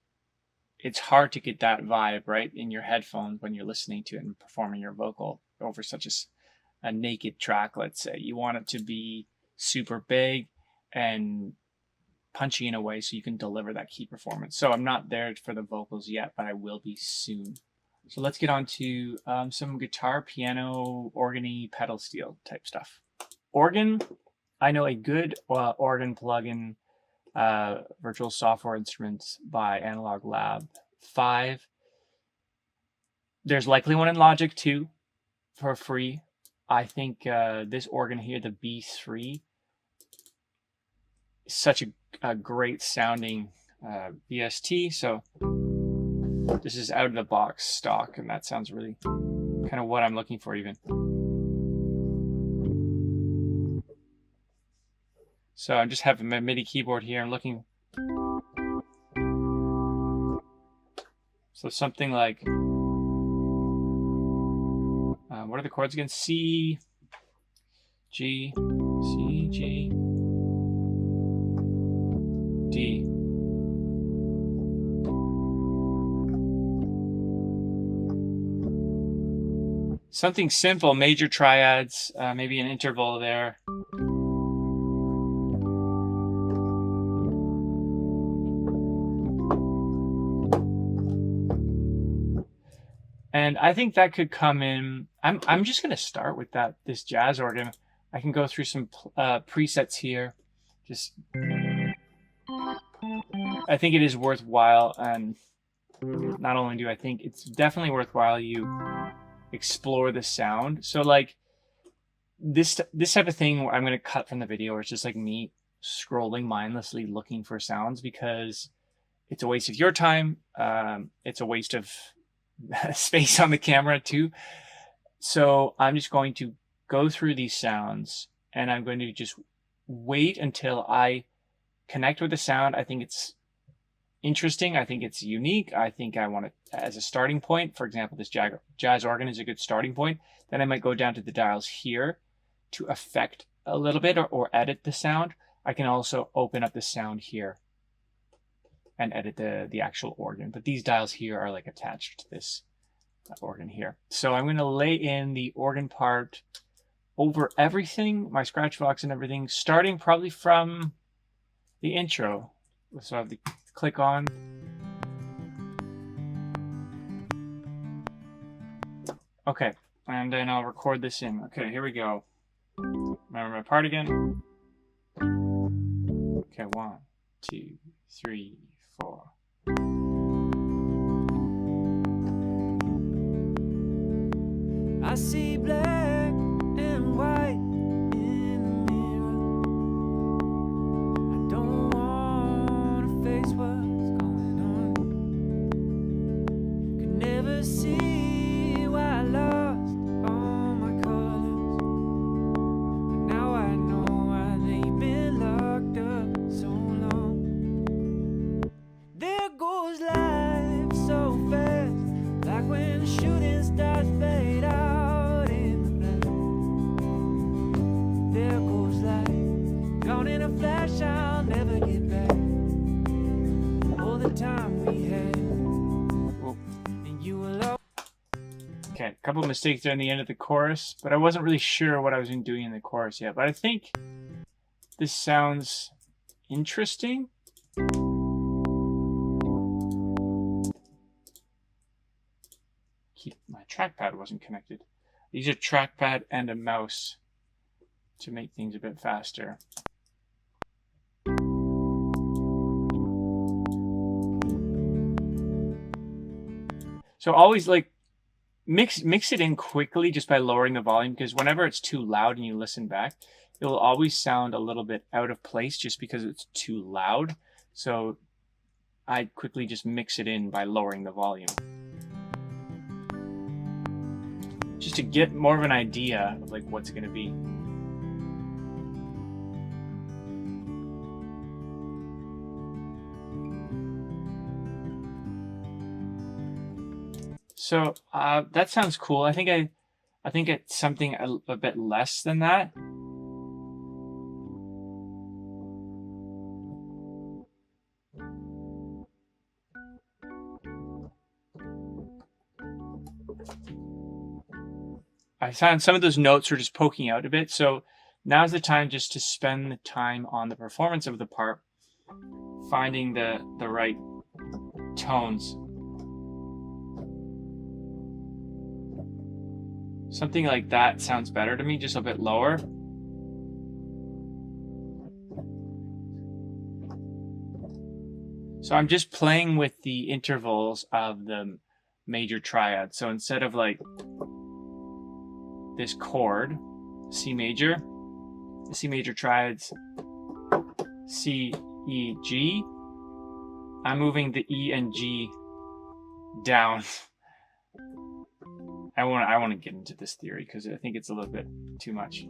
it's hard to get that vibe right in your headphones when you're listening to it and performing your vocal over such a naked track. Let's say you want it to be super big and punchy in a way so you can deliver that key performance. So I'm not there for the vocals yet, but I will be soon. So let's get on to some guitar, piano, organ-y, pedal steel type stuff. Organ, I know a good organ plugin, Virtual Software Instruments by Analog Lab 5. There's likely one in Logic too for free. I think this organ here, the B3, is such a great sounding VST. So this is out of the box stock, and that sounds really kind of what I'm looking for even. So I'm just having my MIDI keyboard here. I'm looking. So something like, what are the chords again? C, G, C, G, D. Something simple, major triads, maybe an interval there. And I think that could come in. I'm just gonna start with this jazz organ. I can go through some presets here. Just, I think it is worthwhile, and not only do I think it's definitely worthwhile you explore the sound. So like this type of thing I'm going to cut from the video, where it's just like me scrolling mindlessly looking for sounds, because it's a waste of your time. It's a waste of space on the camera too. So I'm just going to go through these sounds, and I'm going to just wait until I connect with the sound. I think it's interesting. I think it's unique. I think I want it as a starting point. For example, this jazz organ is a good starting point. Then I might go down to the dials here to affect a little bit or edit the sound. I can also open up the sound here and edit the actual organ. But these dials here are like attached to this organ here. So I'm going to lay in the organ part over everything, my scratch box and everything, starting probably from the intro. So I have to click on. Okay, and then I'll record this in. Okay, here we go. Remember my part again. Okay, 1, 2, 3, 4. I see black and white in the mirror. I don't want to face what's going on. Could never see why I lost all my colors, but now I know why they've been locked up so long. There goes life so fast, like when shooting stars fade out. In a flash, I'll never get back all the time we had. And you will. Okay, a couple of mistakes there in the end of the chorus, but I wasn't really sure what I was doing in the chorus yet. But I think this sounds interesting. My trackpad wasn't connected. These are trackpad and a mouse to make things a bit faster. So always like mix it in quickly just by lowering the volume, because whenever it's too loud and you listen back, it will always sound a little bit out of place just because it's too loud. So I quickly just mix it in by lowering the volume, just to get more of an idea of like what's going to be. So that sounds cool. I think it's something a bit less than that. I found some of those notes were just poking out a bit. So now's the time just to spend the time on the performance of the part, finding the right tones. Something like that sounds better to me, just a bit lower. So I'm just playing with the intervals of the major triad. So instead of like this chord, C major, the C major triads, C, E, G, I'm moving the E and G down. I want to get into this theory because I think it's a little bit too much.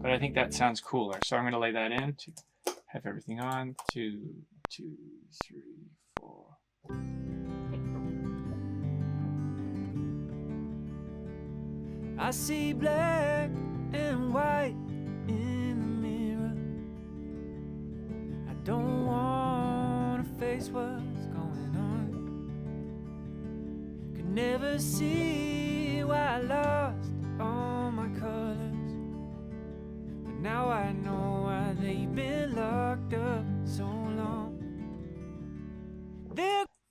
But I think that sounds cooler. So I'm going to lay that in to have everything on. 2, 2, 3, 4. I see black and white in the mirror. I don't want to face what's going on. Could never see why I lost all my colors, but now I know why they've been locked up so long.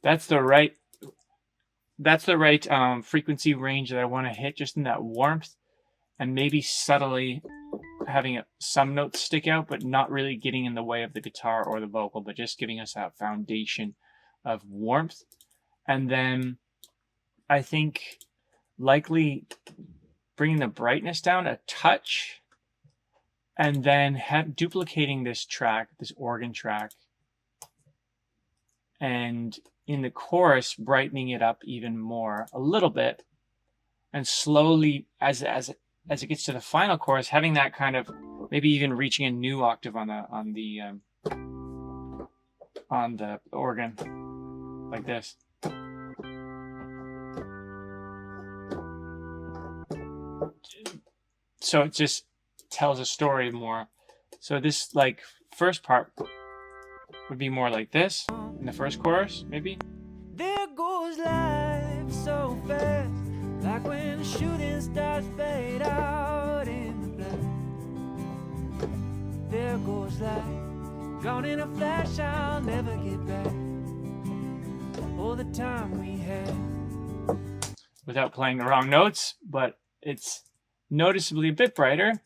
That's the right frequency range that I want to hit, just in that warmth, and maybe subtly having some notes stick out, but not really getting in the way of the guitar or the vocal, but just giving us that foundation of warmth. And then I think likely bringing the brightness down a touch, and then duplicating this track, this organ track, and in the chorus brightening it up even more a little bit, and slowly as it gets to the final chorus, having that kind of maybe even reaching a new octave on the organ, like this. So it just tells a story more. So this like first part would be more like this in the first chorus, maybe. There goes life so fast, like when the shooting stars fade out in the black. There goes life, gone in a flash, I'll never get back. All the time we had. Without playing the wrong notes, but it's noticeably a bit brighter.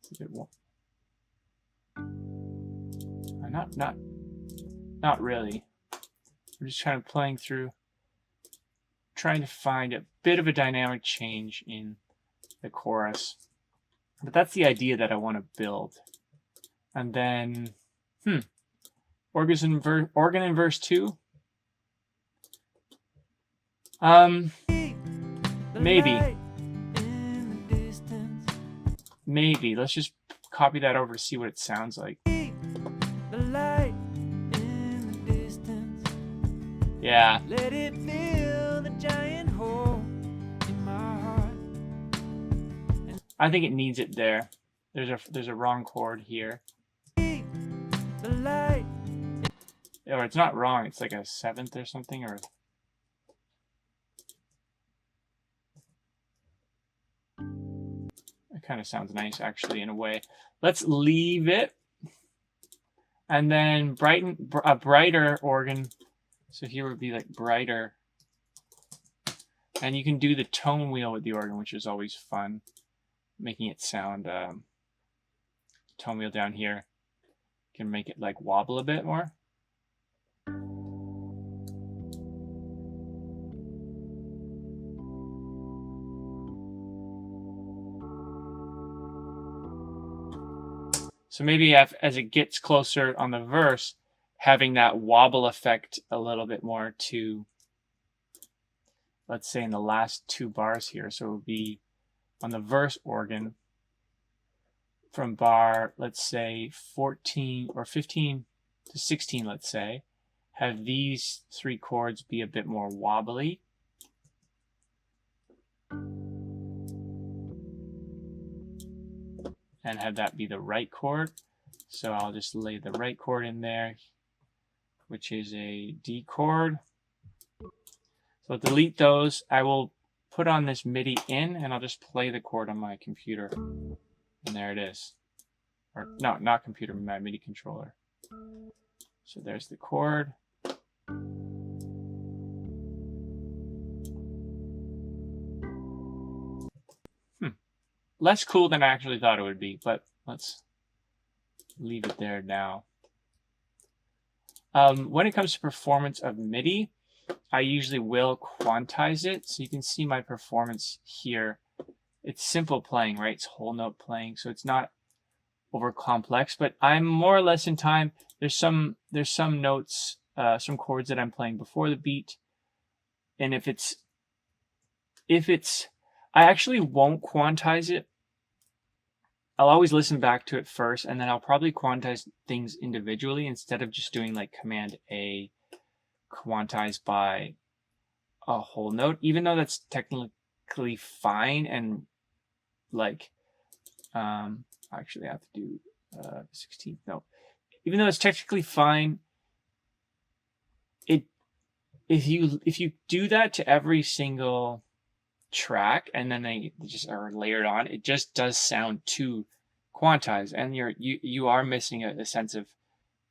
It's a bit more. Not really. I'm just trying to find a bit of a dynamic change in the chorus. But that's the idea that I want to build. And then, organ in verse 2. Maybe. Let's just copy that over to see what it sounds like. Yeah. Let it fill the giant hole in my heart. I think it needs it there. There's a wrong chord here. Or it's not wrong, it's like a 7th or something, or it kind of sounds nice actually in a way. Let's leave it. And then a brighter organ. So here would be like brighter. And you can do the tone wheel with the organ, which is always fun. Making it sound, tone wheel down here can make it like wobble a bit more. So maybe as it gets closer on the verse, having that wobble effect a little bit more to, let's say in the last 2 bars here. So it would be on the verse organ from bar, let's say 14 or 15 to 16, let's say, have these three chords be a bit more wobbly. And have that be the right chord. So I'll just lay the right chord in there, which is a D chord. So I'll delete those. I will put on this MIDI in, and I'll just play the chord on my computer. And there it is. Or no, not computer, my MIDI controller. So there's the chord. Less cool than I actually thought it would be, but let's leave it there now. When it comes to performance of MIDI, I usually will quantize it. So you can see my performance here. It's simple playing, right? It's whole note playing, so it's not over complex, but I'm more or less in time. There's some notes, some chords that I'm playing before the beat. And if it's, I actually won't quantize it. I'll always listen back to it first, and then I'll probably quantize things individually instead of just doing like Command A, quantize by a whole note, even though that's technically fine. And like, actually I have to do 16th note. Even though it's technically fine, if you do that to every single track and then they just are layered on, it just does sound too quantized, and you are missing a sense of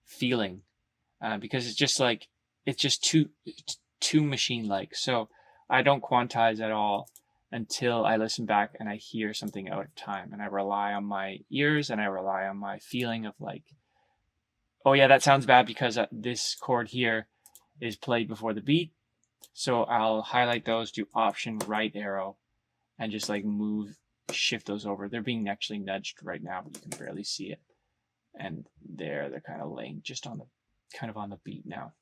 feeling because it's just like too machine like. So I don't quantize at all until I listen back and I hear something out of time, and I rely on my ears and I rely on my feeling of like, oh yeah, that sounds bad because this chord here is played before the beat. So I'll highlight those, do Option right arrow, and just like shift those over. They're being actually nudged right now, but you can barely see it. And they're kind of laying just on the beat now.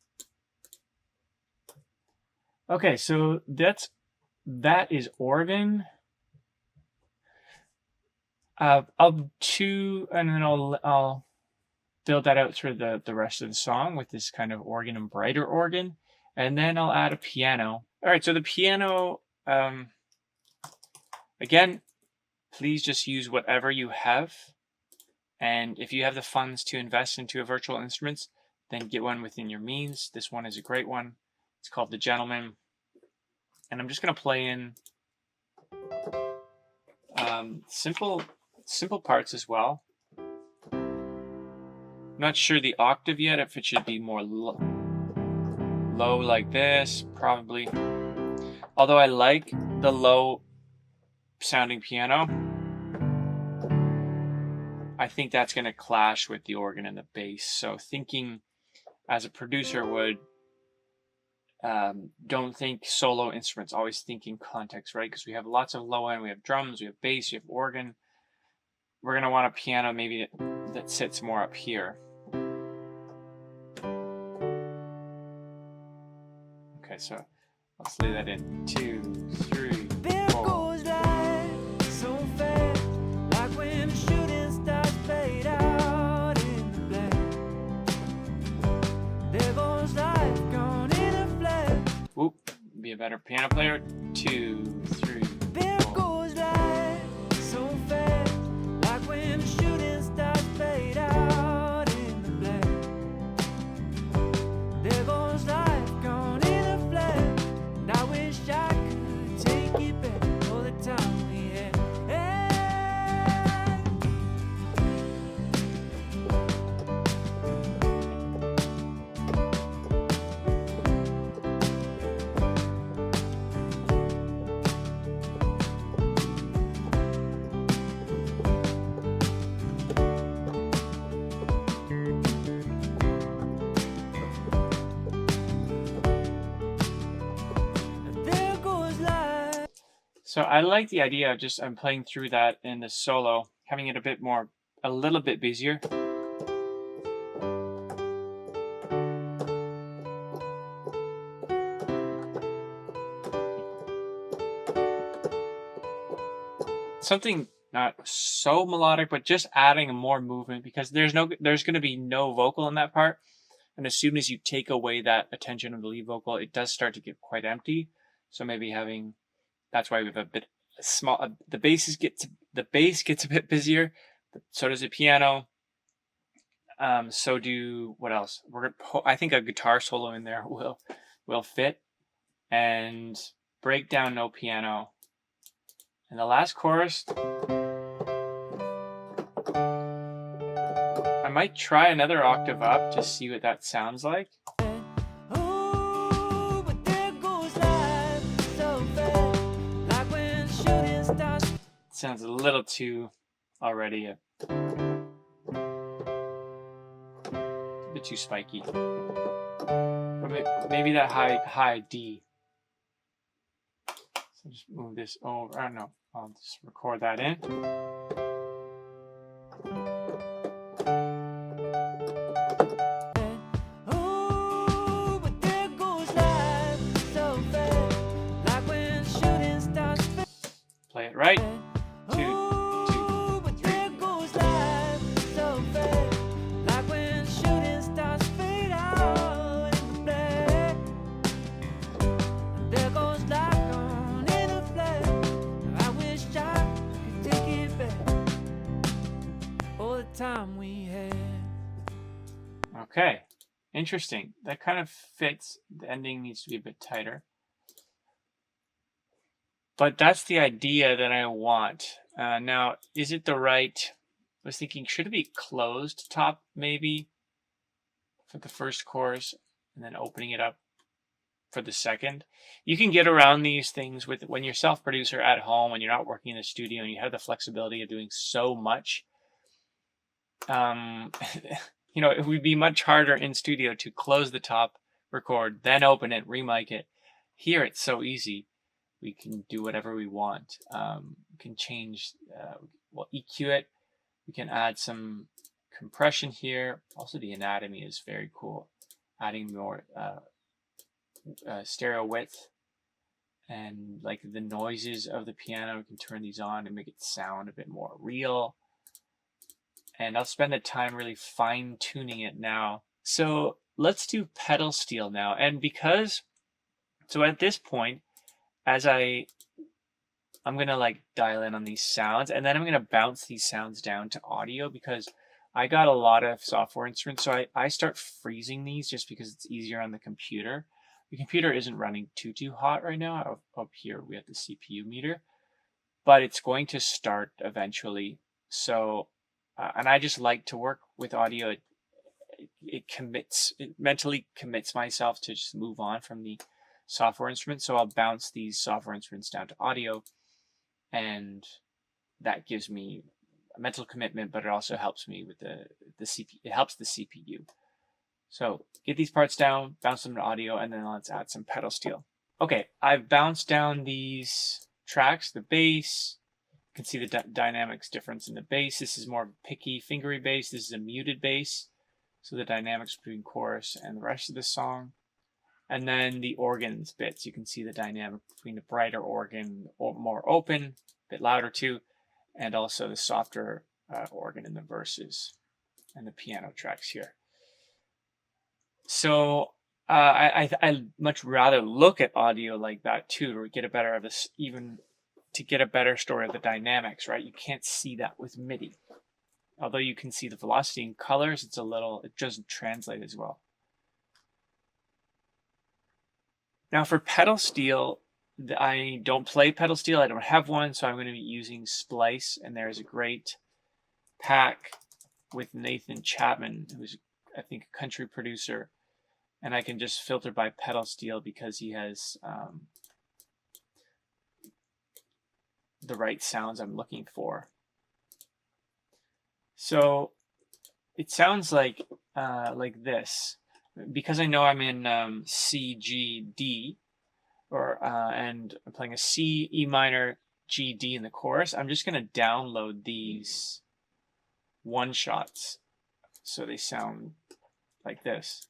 Okay, so that is organ. I'll and then I'll build that out through the rest of the song with this kind of organ and brighter organ. And then I'll add a piano. All right, so the piano, again, please just use whatever you have. And if you have the funds to invest into a virtual instruments, then get one within your means. This one is a great one. It's called The Gentleman. And I'm just going to play in simple parts as well. I'm not sure the octave yet, if it should be more low like this, probably. Although I like the low sounding piano, I think that's going to clash with the organ and the bass. So thinking as a producer would, don't think solo instruments, always think in context, right? Because we have lots of low end, we have drums, we have bass, we have organ. We're going to want a piano maybe that sits more up here. Okay, so let's lay that in. 2, 3, 4. Goes light so fast, like when the shooting stars fade out in the black. There goes life gone in a flash. Whoop, be a better piano player. 2, 3, 4. Goes light so fast, like when the shooting stars fade out in the black. There goes life gone in a flash. And I wish I could take it back all the time we had. There goes life. So I like the idea of just I'm playing through that in the solo, having it a little bit busier. something not so melodic, but just adding more movement, because there's going to be no vocal in that part. And as soon as you take away that attention of the lead vocal, it does start to get quite empty. So maybe that's why we have a bit small, the bass gets a bit busier. So does the piano. So do, what else? I think a guitar solo in there will fit, and breakdown, no piano. And the last chorus, I might try another octave up to see what that sounds like. Oh, but there goes life so fast, like when shooting stars. Sounds a little too already a bit too spiky. But maybe that high D. So just move this over. I don't know. I'll just record that in. Oh, but there goes life so fast, like when shooting stars. Play it right. Oh, but there goes life so fast, like when shooting stars fade out in the black. There goes life gone in a flash. I wish I could take it back. All the time we had. Okay. Interesting. That kind of fits. The ending needs to be a bit tighter. But that's the idea that I want. Now, is it the right? I was thinking, should it be closed top maybe for the first chorus, and then opening it up for the second? You can get around these things when you're self-producer at home, when you're not working in the studio, and you have the flexibility of doing so much. It would be much harder in studio to close the top, record, then open it, remic it. Here, it's so easy. We can do whatever we want. We can change, we'll EQ it. We can add some compression here. Also, the anatomy is very cool. Adding more stereo width, and like the noises of the piano, we can turn these on and make it sound a bit more real. And I'll spend the time really fine tuning it now. So let's do pedal steel now. And so at this point, as I'm going to like dial in on these sounds, and then I'm going to bounce these sounds down to audio, because I got a lot of software instruments. So I start freezing these just because it's easier on the computer. The computer isn't running too hot right now. Up here, we have the CPU meter, but it's going to start eventually. So, and I just like to work with audio. It mentally commits myself to just move on from the software instruments. So I'll bounce these software instruments down to audio, and that gives me a mental commitment, but it also helps me with the CPU. It helps the CPU. So get these parts down, bounce them to audio, and then let's add some pedal steel. Okay, I've bounced down these tracks, the bass. You can see the dynamics difference in the bass. This is more of a picky, fingery bass. This is a muted bass. So the dynamics between chorus and the rest of the song. And then the organs bits. You can see the dynamic between the brighter organ, or more open, a bit louder too, and also the softer organ in the verses and the piano tracks here. So I much rather look at audio like that too, to get a better story of the dynamics, right? You can't see that with MIDI. Although you can see the velocity in colors, it doesn't translate as well. Now for pedal steel, I don't play pedal steel. I don't have one, so I'm going to be using Splice, and there's a great pack with Nathan Chapman, who's, I think, a country producer, and I can just filter by pedal steel because he has the right sounds I'm looking for. So it sounds like this. Because I know I'm in C, G, D, and I'm playing a C, E minor, G, D in the chorus, I'm just going to download these one-shots so they sound like this.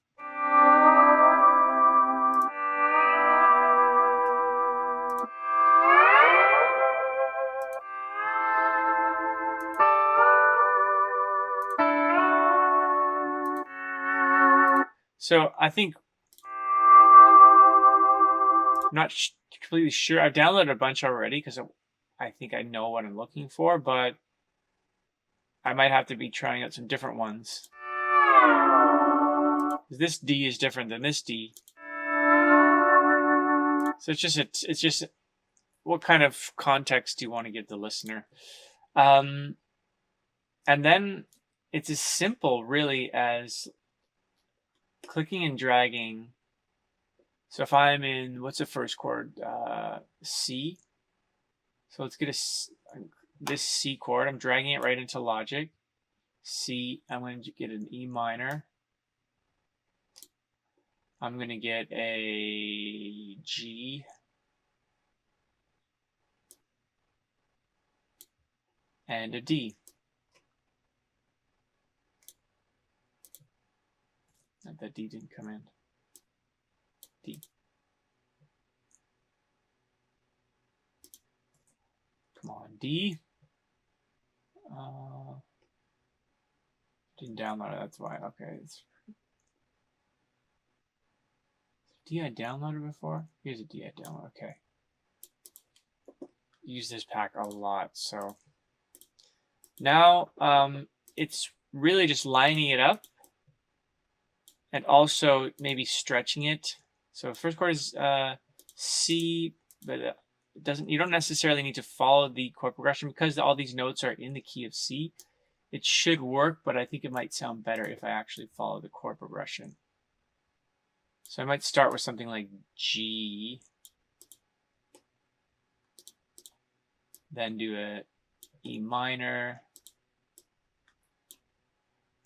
So I think, I'm not completely sure. I've downloaded a bunch already because I think I know what I'm looking for, but I might have to be trying out some different ones. This D is different than this D. So it's just what kind of context do you want to give the listener? And then it's as simple really as clicking and dragging. So if I'm in, what's the first chord? C. So let's get this C chord. I'm dragging it right into Logic. C. I'm going to get an E minor. I'm going to get a G. And a D. That D didn't come in. D. Come on, D. Didn't download it, that's why. Okay. D I downloaded before? Here's a D I downloaded, okay. Use this pack a lot, so. Now, it's really just lining it up and also maybe stretching it. So first chord is C, but it doesn't. You don't necessarily need to follow the chord progression because all these notes are in the key of C. It should work, but I think it might sound better if I actually follow the chord progression. So I might start with something like G, then do a E minor,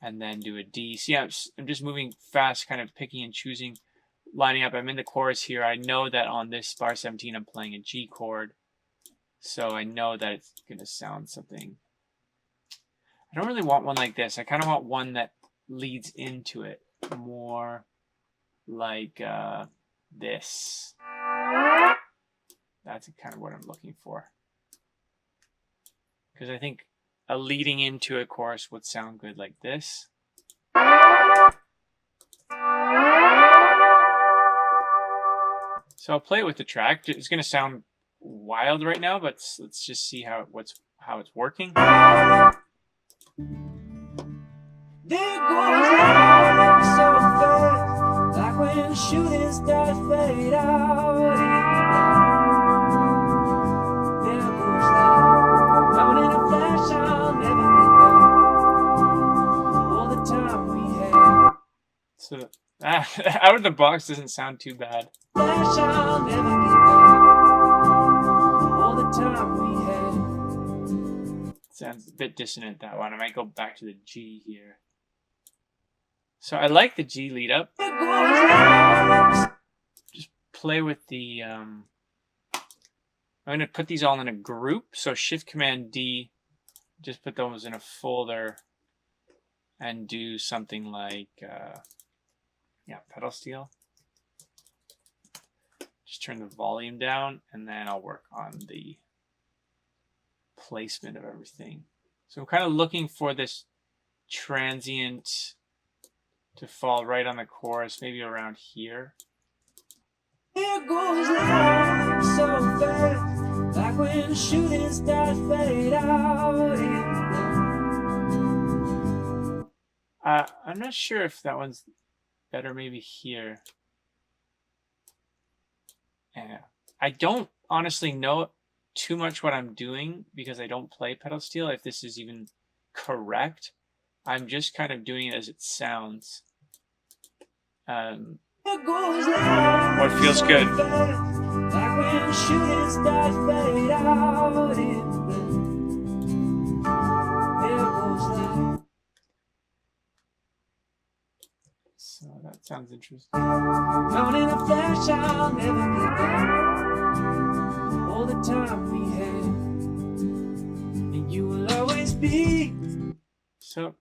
and then do a D. See, I'm just moving fast, kind of picking and choosing, lining up. I'm in the chorus here. I know that on this bar 17, I'm playing a G chord. So I know that it's going to sound something. I don't really want one like this. I kind of want one that leads into it, more like this. That's kind of what I'm looking for. Because I think a leading into a chorus would sound good like this. So I'll play it with the track. It's going to sound wild right now, but let's just see how it's working. There goes life so fast, like when shooting stars fade out. There goes life, gone in a flash, I'll never get back all the time we had. So out of the box doesn't sound too bad. Flash, I'll never get back all the time we had. Sounds a bit dissonant, that one. I might go back to the G here. So I like the G lead up. Just play with the, I'm going to put these all in a group. So Shift Command D, just put those in a folder and do something like, pedal steel. Just turn the volume down and then I'll work on the placement of everything. So I'm kind of looking for this transient to fall right on the chorus, maybe around here. There goes life so fast, like when shooting stars fade out. I'm not sure if that one's better, maybe here. Yeah. I don't honestly know too much what I'm doing because I don't play pedal steel, if this is even correct. I'm just kind of doing it as it sounds. What feels good. Like when shooting stars fade out. There goes life. So that sounds interesting. Gone in a flash, I'll never get back all the time we had, and you will always be. So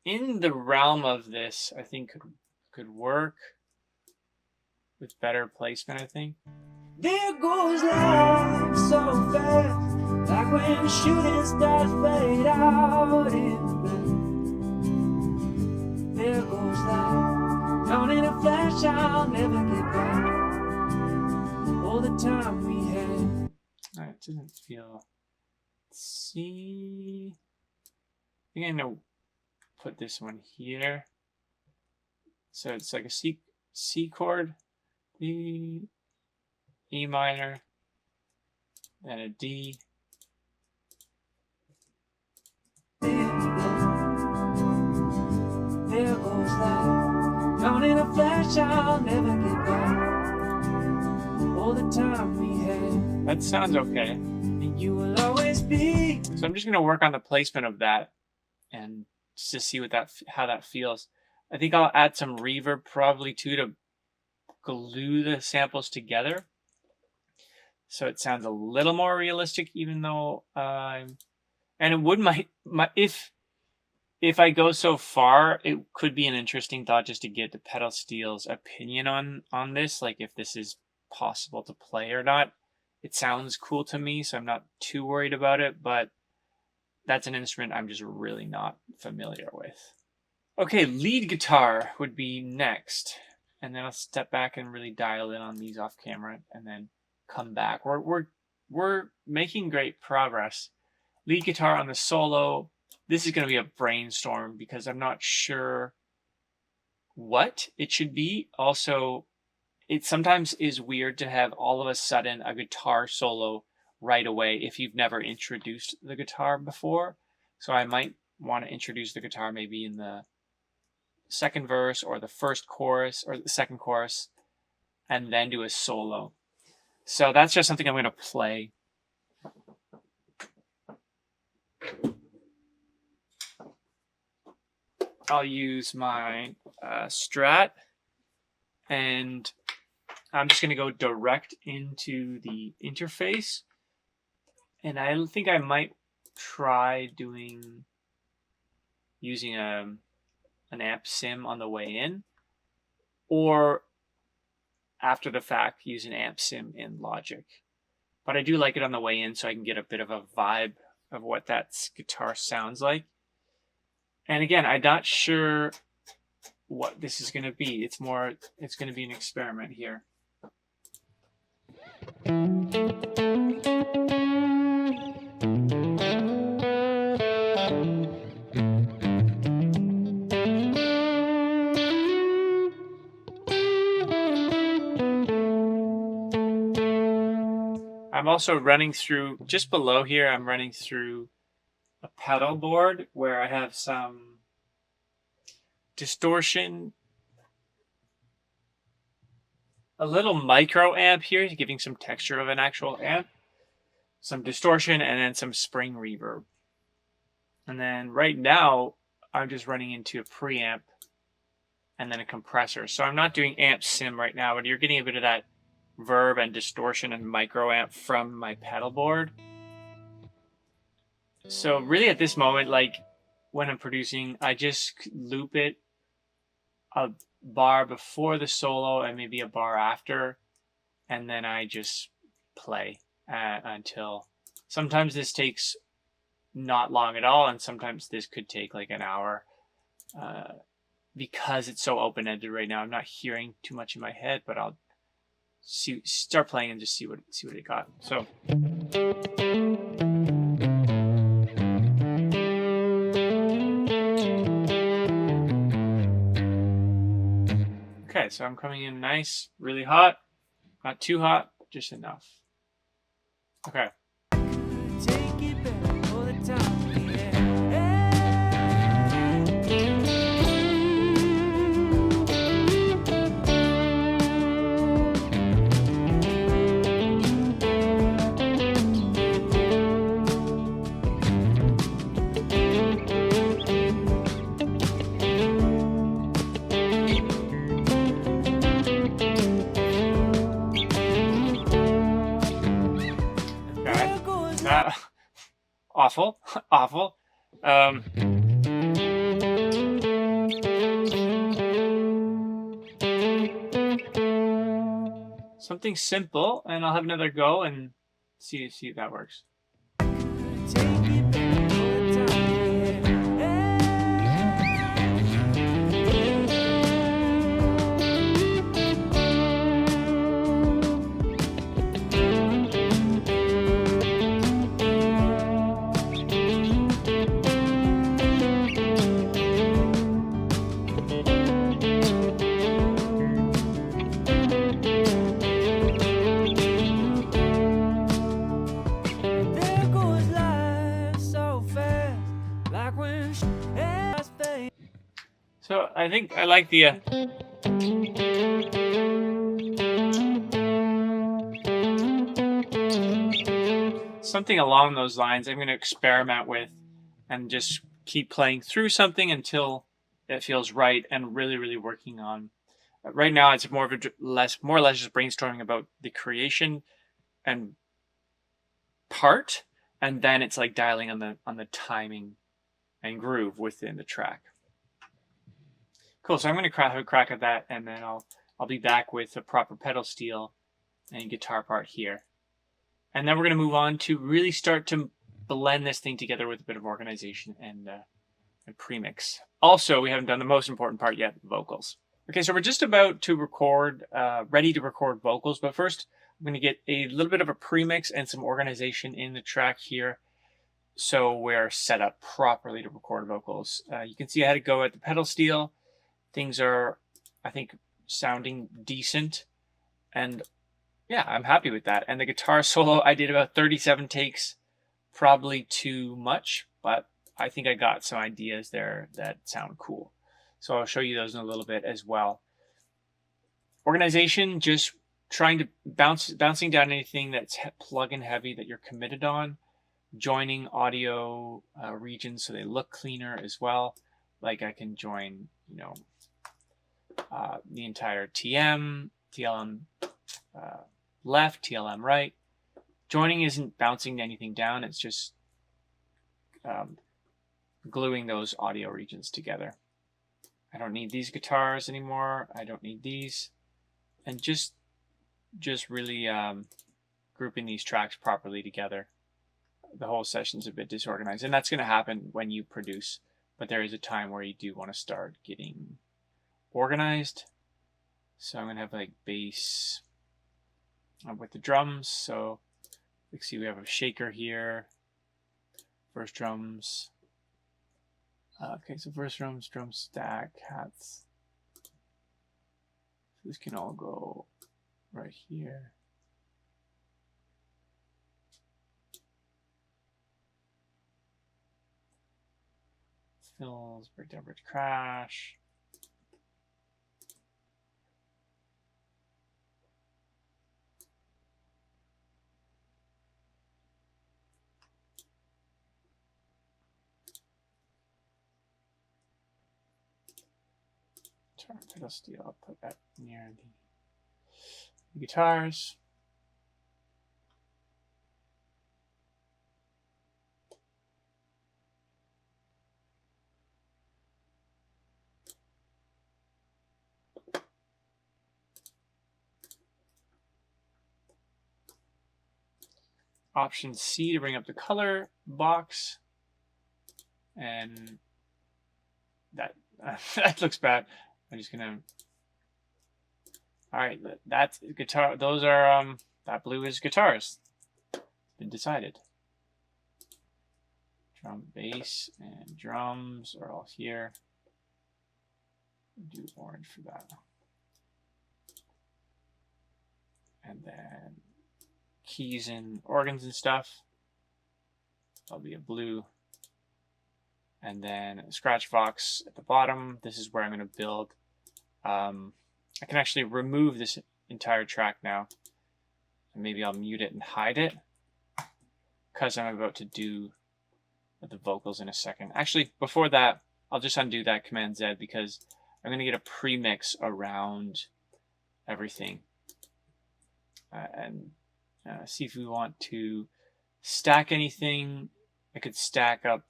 in the realm of this, I think could work with better placement, I think. There goes life so fast, like when shooting stars fade out. There goes life, flash I'll never get back. All the time we had. It doesn't feel. Let's see. I think I'm gonna put this one here. So it's like a C chord, D, E minor, then a D. There goes life. Gone in a flash I'll never get back. All the time we had. That sounds okay. And you will always be. So I'm just gonna work on the placement of that and just to see what how that feels. I think I'll add some reverb probably too to glue the samples together, so it sounds a little more realistic. Even though, and it would if I go so far, it could be an interesting thought just to get the pedal steel's opinion on this, like if this is possible to play or not. It sounds cool to me, so I'm not too worried about it, but that's an instrument I'm just really not familiar with. Okay, lead guitar would be next, and then I'll step back and really dial in on these off camera and then come back. We're making great progress. Lead guitar on the solo. This is going to be a brainstorm because I'm not sure what it should be. Also, it sometimes is weird to have all of a sudden a guitar solo right away if you've never introduced the guitar before. So I might want to introduce the guitar maybe in the second verse or the first chorus or the second chorus and then do a solo. So that's just something I'm going to play. I'll use my Strat, and I'm just going to go direct into the interface. And I think I might try using an amp sim on the way in, or after the fact use an amp sim in Logic. But I do like it on the way in so I can get a bit of a vibe of what that guitar sounds like. And again, I'm not sure what this is going to be. It's going to be an experiment here. I'm also running through, just below here, I'm running through a pedal board where I have some distortion, a little micro amp here, giving some texture of an actual amp, some distortion, and then some spring reverb. And then right now, I'm just running into a preamp and then a compressor. So I'm not doing amp sim right now, but you're getting a bit of that verb and distortion and micro amp from my pedal board. So really at this moment, like when I'm producing, I just loop it a bar before the solo and maybe a bar after, and then I just play until, sometimes this takes not long at all, and sometimes this could take like an hour because it's so open-ended right now. I'm not hearing too much in my head, but I'll start playing and just see what it got. So okay, so I'm coming in nice, really hot, not too hot, just enough. Okay. Take it back all the time. Awful. Something simple, and I'll have another go and see if that works. I think I like the something along those lines. I'm going to experiment with and just keep playing through something until it feels right, and really working on. Right now, it's more or less just brainstorming about the creation and part, and then it's like dialing on the timing and groove within the track. Cool. So I'm going to have a crack at that, and then I'll be back with a proper pedal steel and guitar part here. And then we're going to move on to really start to blend this thing together with a bit of organization and premix. Also, we haven't done the most important part yet, vocals. Okay, so we're just about to record, ready to record vocals, but first I'm going to get a little bit of a premix and some organization in the track here so we're set up properly to record vocals. You can see I had to go at the pedal steel. Things are, I think, sounding decent, and yeah, I'm happy with that. And the guitar solo, I did about 37 takes, probably too much, but I think I got some ideas there that sound cool. So I'll show you those in a little bit as well. Organization, just trying to bouncing down anything that's plug-in heavy that you're committed on, joining audio regions so they look cleaner as well. Like I can join, the entire TM, TLM left, TLM right. Joining isn't bouncing anything down, it's just gluing those audio regions together. I don't need these guitars anymore. I don't need these. And just really grouping these tracks properly together. The whole session's a bit disorganized, and that's going to happen when you produce, but there is a time where you do want to start getting organized. So I'm going to have like bass with the drums. So you can see we have a shaker here. First drums. Okay, so first drums, drum stack, hats. This can all go right here. Fills, breakdown, bridge, crash. Pedal steel, I'll put that near the guitars. Option C to bring up the color box, and that that looks bad. I'm just gonna. All right, that's guitar. Those are that blue is guitars. It's been decided. Drum, bass, and drums are all here. Do orange for that, and then keys and organs and stuff. That'll be a blue. And then a scratch box at the bottom. This is where I'm going to build. I can actually remove this entire track now. And maybe I'll mute it and hide it, because I'm about to do the vocals in a second. Actually, before that, I'll just undo that Command Z, because I'm going to get a premix around everything. And see if we want to stack anything. I could stack up.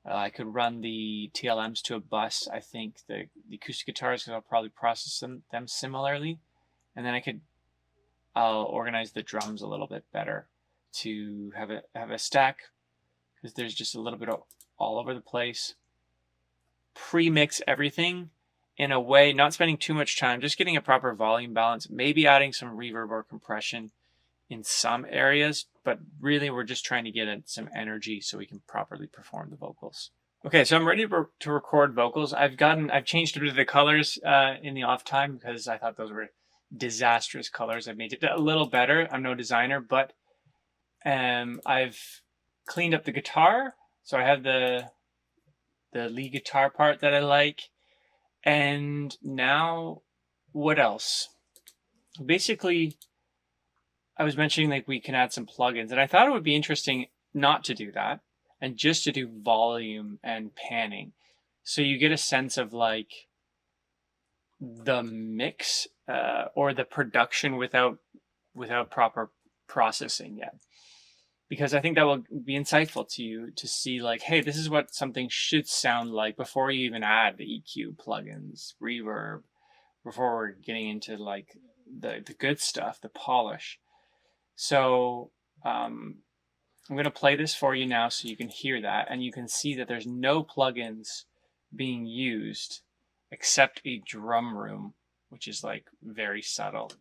I could run the TLMs to a bus. I think the acoustic guitars, because I'll probably process them similarly. And then I'll organize the drums a little bit better to have a stack, because there's just a little bit of all over the place. Pre-mix everything in a way, not spending too much time, just getting a proper volume balance, maybe adding some reverb or compression in some areas, but really we're just trying to get some energy so we can properly perform the vocals. Okay, so I'm ready to record vocals. I've changed a bit of the colors in the off time, because I thought those were disastrous colors. I've made it a little better. I'm no designer, but I've cleaned up the guitar. So I have the lead guitar part that I like, And now, what else? Basically, I was mentioning like we can add some plugins, and I thought it would be interesting not to do that and just to do volume and panning. So you get a sense of like the mix or the production without proper processing yet. Because I think that will be insightful to you to see like, hey, this is what something should sound like before you even add the EQ plugins, reverb, before we're getting into like the good stuff, the polish. So I'm going to play this for you now so you can hear that, and you can see that there's no plugins being used except a drum room, which is like very subtle.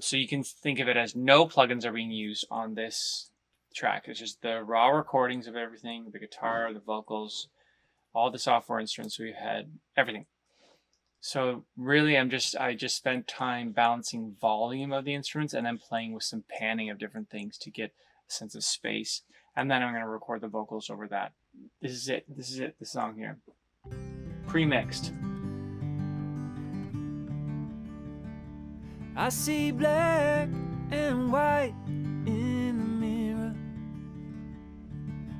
So you can think of it as no plugins are being used on this track. It's just the raw recordings of everything, the guitar, the vocals, all the software instruments we've had, everything. So really I just spent time balancing volume of the instruments and then playing with some panning of different things to get a sense of space. And then I'm going to record the vocals over that. This is it, the song here. Pre-mixed. I see black and white in the mirror.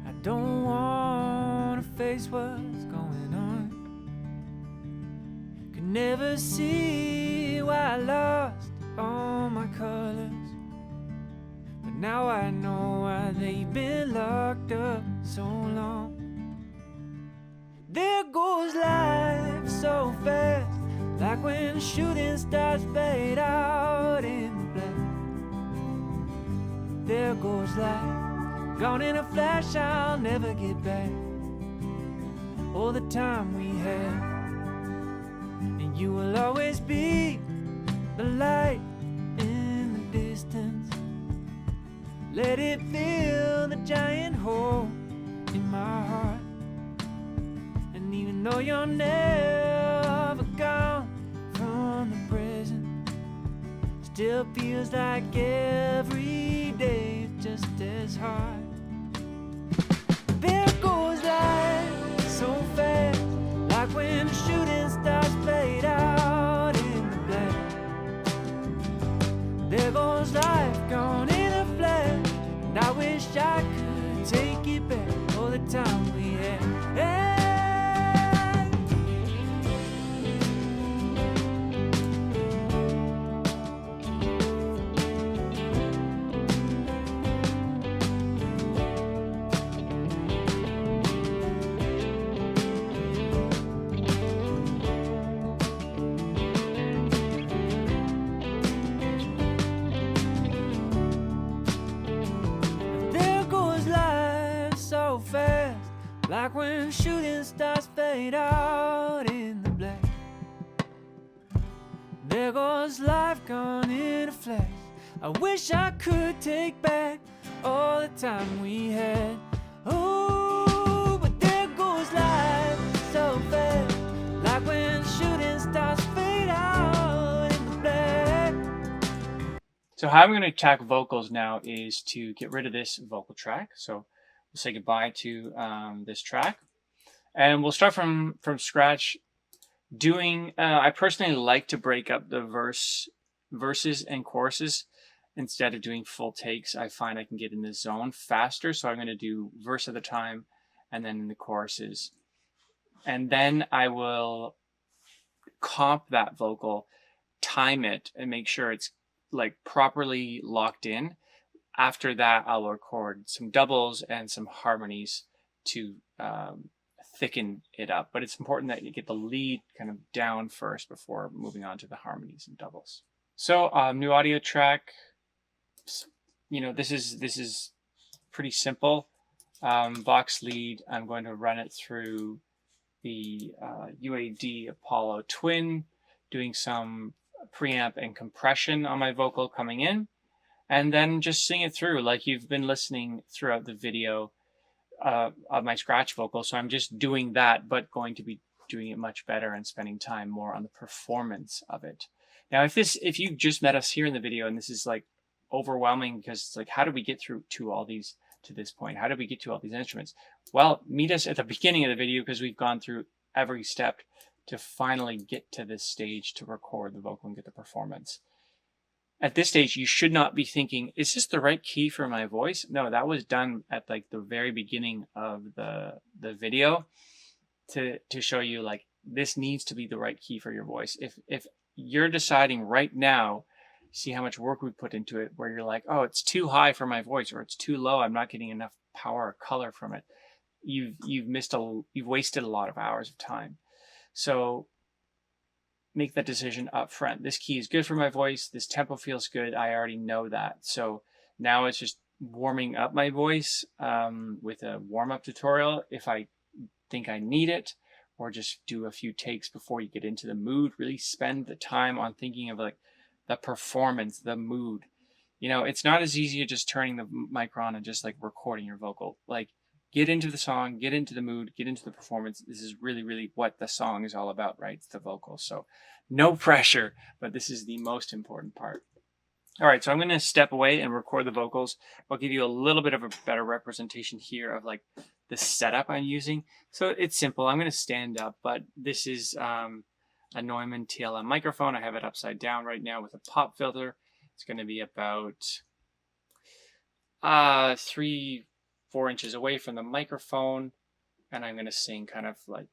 I don't want to face what's going on. Could never see why I lost all my colors, but now I know why they've been locked up so long. There goes life so fast, like when the shooting stars fade out in the black. There goes life, gone in a flash, I'll never get back. All the time we had, and you will always be the light in the distance. Let it fill the giant hole in my heart. And even though you're never gone from the present, still feels like every day is just as hard. There goes life so fast, like when the shooting stars fade out in the black. There goes life gone in a flash, and I wish I could take it back. All the time we had. Like when shooting stars fade out in the black. There goes life gone in a flash. I wish I could take back all the time we had. Oh, but there goes life so fast, like when shooting stars fade out in the black. So how I'm going to attack vocals now is to get rid of this vocal track. So we'll say goodbye to this track, and we'll start from scratch. Doing, I personally like to break up the verses and choruses instead of doing full takes. I find I can get in the zone faster, so I'm going to do verse at a time, and then in the choruses, and then I will comp that vocal, time it, and make sure it's like properly locked in. After that, I'll record some doubles and some harmonies to thicken it up. But it's important that you get the lead kind of down first before moving on to the harmonies and doubles. So new audio track. You know, this is pretty simple. Vox lead. I'm going to run it through the UAD Apollo Twin, doing some preamp and compression on my vocal coming in. And then just sing it through like you've been listening throughout the video of my scratch vocal. So I'm just doing that, but going to be doing it much better and spending time more on the performance of it. Now, if you just met us here in the video and this is like overwhelming because it's like, how did we get through to all these to this point? How did we get to all these instruments? Well, meet us at the beginning of the video because we've gone through every step to finally get to this stage to record the vocal and get the performance. At this stage, you should not be thinking, is this the right key for my voice? No, that was done at like the very beginning of the video to show you like this needs to be the right key for your voice. If you're deciding right now, see how much work we put into it, where you're like, oh, it's too high for my voice, or it's too low, I'm not getting enough power or color from it. You've wasted a lot of hours of time. So make that decision up front. This key is good for my voice. This tempo feels good. I already know that. So now it's just warming up my voice with a warm-up tutorial if I think I need it, or just do a few takes before you get into the mood. Really spend the time on thinking of like the performance, the mood. You know, it's not as easy as just turning the mic on and just like recording your vocal. Like, get into the song, get into the mood, get into the performance. This is really, really what the song is all about, right? It's the vocals. So no pressure, but this is the most important part. All right, so I'm going to step away and record the vocals. I'll give you a little bit of a better representation here of like the setup I'm using. So it's simple. I'm going to stand up, but this is a Neumann TLM microphone. I have it upside down right now with a pop filter. It's going to be about 3-4 inches away from the microphone, and I'm going to sing kind of like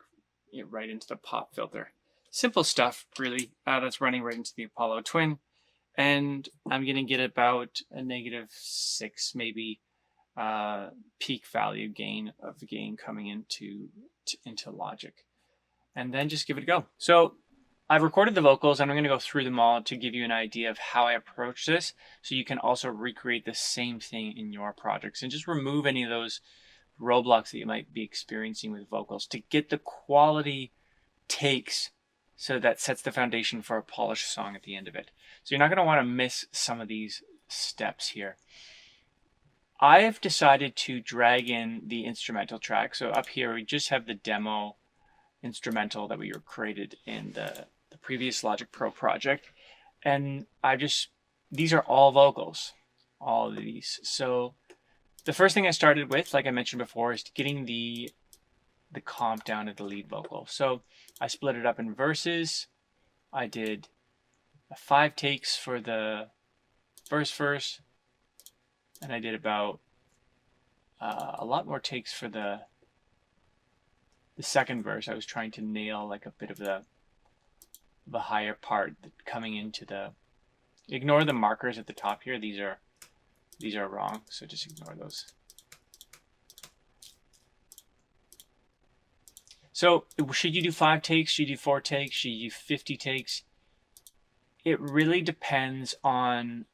right into the pop filter. Simple stuff, really. That's running right into the Apollo Twin, and I'm going to get about a -6 maybe peak value gain coming into Logic, and then just give it a go. So I've recorded the vocals, and I'm going to go through them all to give you an idea of how I approach this, so you can also recreate the same thing in your projects and just remove any of those roadblocks that you might be experiencing with vocals to get the quality takes, so that sets the foundation for a polished song at the end of it. So you're not going to want to miss some of these steps here. I've decided to drag in the instrumental track. So up here we just have the demo instrumental that we created in the previous Logic Pro project, and these are all vocals, all of these. So the first thing I started with, like I mentioned before, is getting the comp down to the lead vocal. So I split it up in verses. I did 5 takes for the first verse, and I did about a lot more takes for the second verse. I was trying to nail like a bit of the higher part coming into the. Ignore the markers at the top here. These are wrong, so just ignore those. So should you do 5 takes? Should you do 4 takes? Should you do 50 takes? It really depends on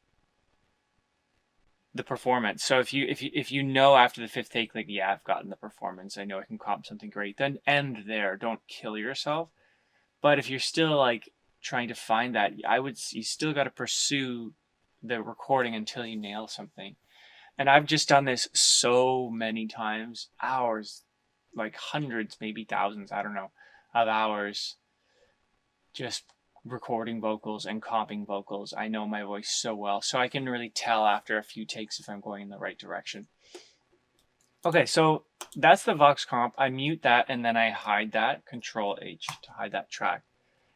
the performance. So if you know after the 5th take, like, yeah, I've gotten the performance, I know I can comp something great, then end there. Don't kill yourself. But if you're still like trying to find that, you still got to pursue the recording until you nail something. And I've just done this so many times, hours, like hundreds, maybe thousands, I don't know, of hours, just recording vocals and comping vocals. I know my voice so well, so I can really tell after a few takes if I'm going in the right direction. Okay, so that's the Vox comp. I mute that and then I hide that, Control H to hide that track.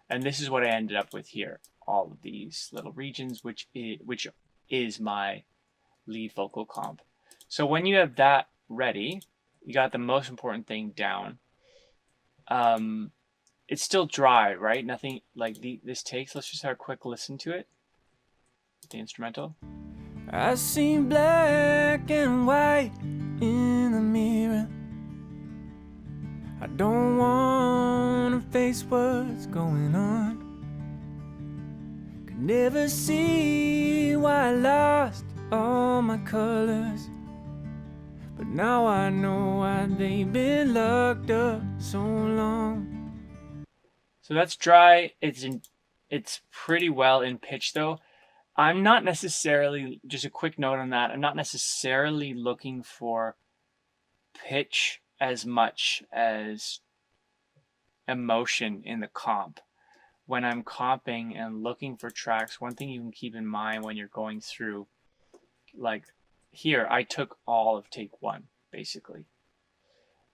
And this is what I ended up with here. All of these little regions, which is my lead vocal comp. So when you have that ready, you got the most important thing down. It's still dry, right? Nothing like this takes. Let's just have a quick listen to it. The instrumental. I see black and white in the mirror. I don't want to face what's going on. Could never see why I lost all my colors, but now I know why they've been locked up so long. So that's dry. It's pretty well in pitch though. I'm not necessarily, just a quick note on that, I'm not necessarily looking for pitch as much as emotion in the comp. When I'm comping and looking for tracks, one thing you can keep in mind when you're going through, like here, I took all of take 1, basically.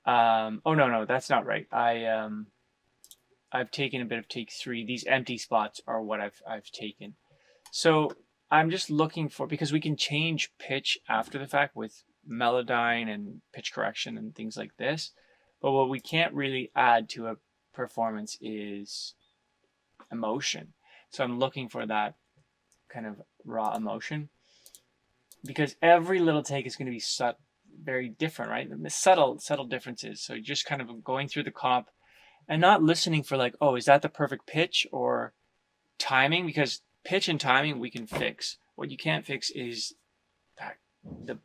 Oh no, that's not right. I've taken a bit of take 3. These empty spots are what I've taken. So I'm just looking for, because we can change pitch after the fact with Melodyne and pitch correction and things like this. But what we can't really add to a performance is emotion. So I'm looking for that kind of raw emotion, because every little take is going to be very different, right? Subtle differences. So you're just kind of going through the comp and not listening for like, oh, is that the perfect pitch or timing? Because pitch and timing we can fix. What you can't fix is that the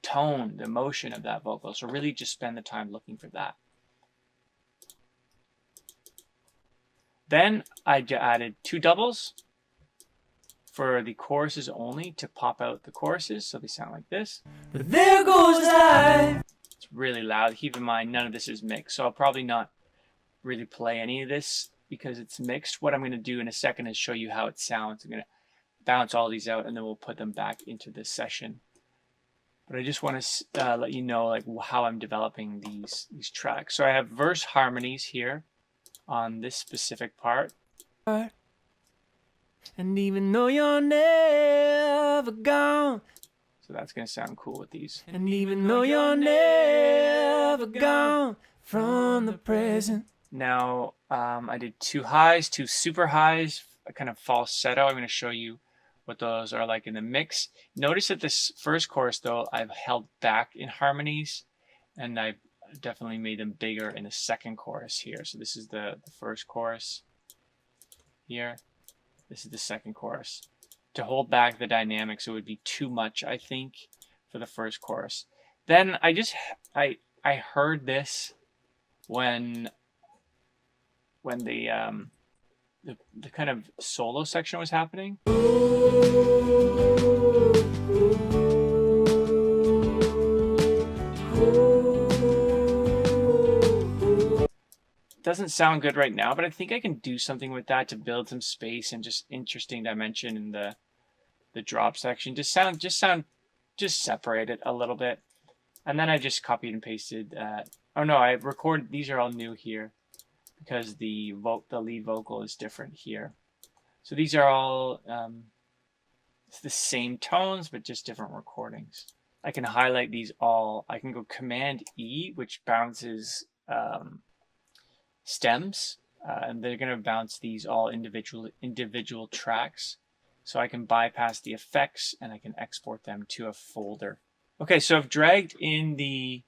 tone, the emotion of that vocal. So really just spend the time looking for that. Then I added 2 doubles for the choruses only to pop out the choruses, so they sound like this. But there goes I. It's really loud. Keep in mind, none of this is mixed, so I'll probably not really play any of this because it's mixed. What I'm going to do in a second is show you how it sounds. I'm going to bounce all these out, and then we'll put them back into this session. But I just want to let you know like how I'm developing these tracks. So I have verse harmonies here on this specific part. And even though you're never gone, so that's going to sound cool with these. And even though you're never gone from the present. Now I did 2 highs, 2 super highs, a kind of falsetto. I'm going to show you what those are like in the mix. Notice that this first chorus though, I've held back in harmonies, and I've definitely made them bigger in the second chorus here. So this is the first chorus here. This is the second chorus. To hold back the dynamics, it would be too much, I think, for the first chorus. Then I heard this when the kind of solo section was happening. Doesn't sound good right now, but I think I can do something with that to build some space and just interesting dimension in the drop section. Just separate it a little bit. And then I just copied and pasted. Oh no, I recorded. These are all new here because the lead vocal is different here. So these are all it's the same tones, but just different recordings. I can highlight these all. I can go Command E, which bounces stems, and they're going to bounce these all individual tracks. So I can bypass the effects and I can export them to a folder. Okay, so I've dragged in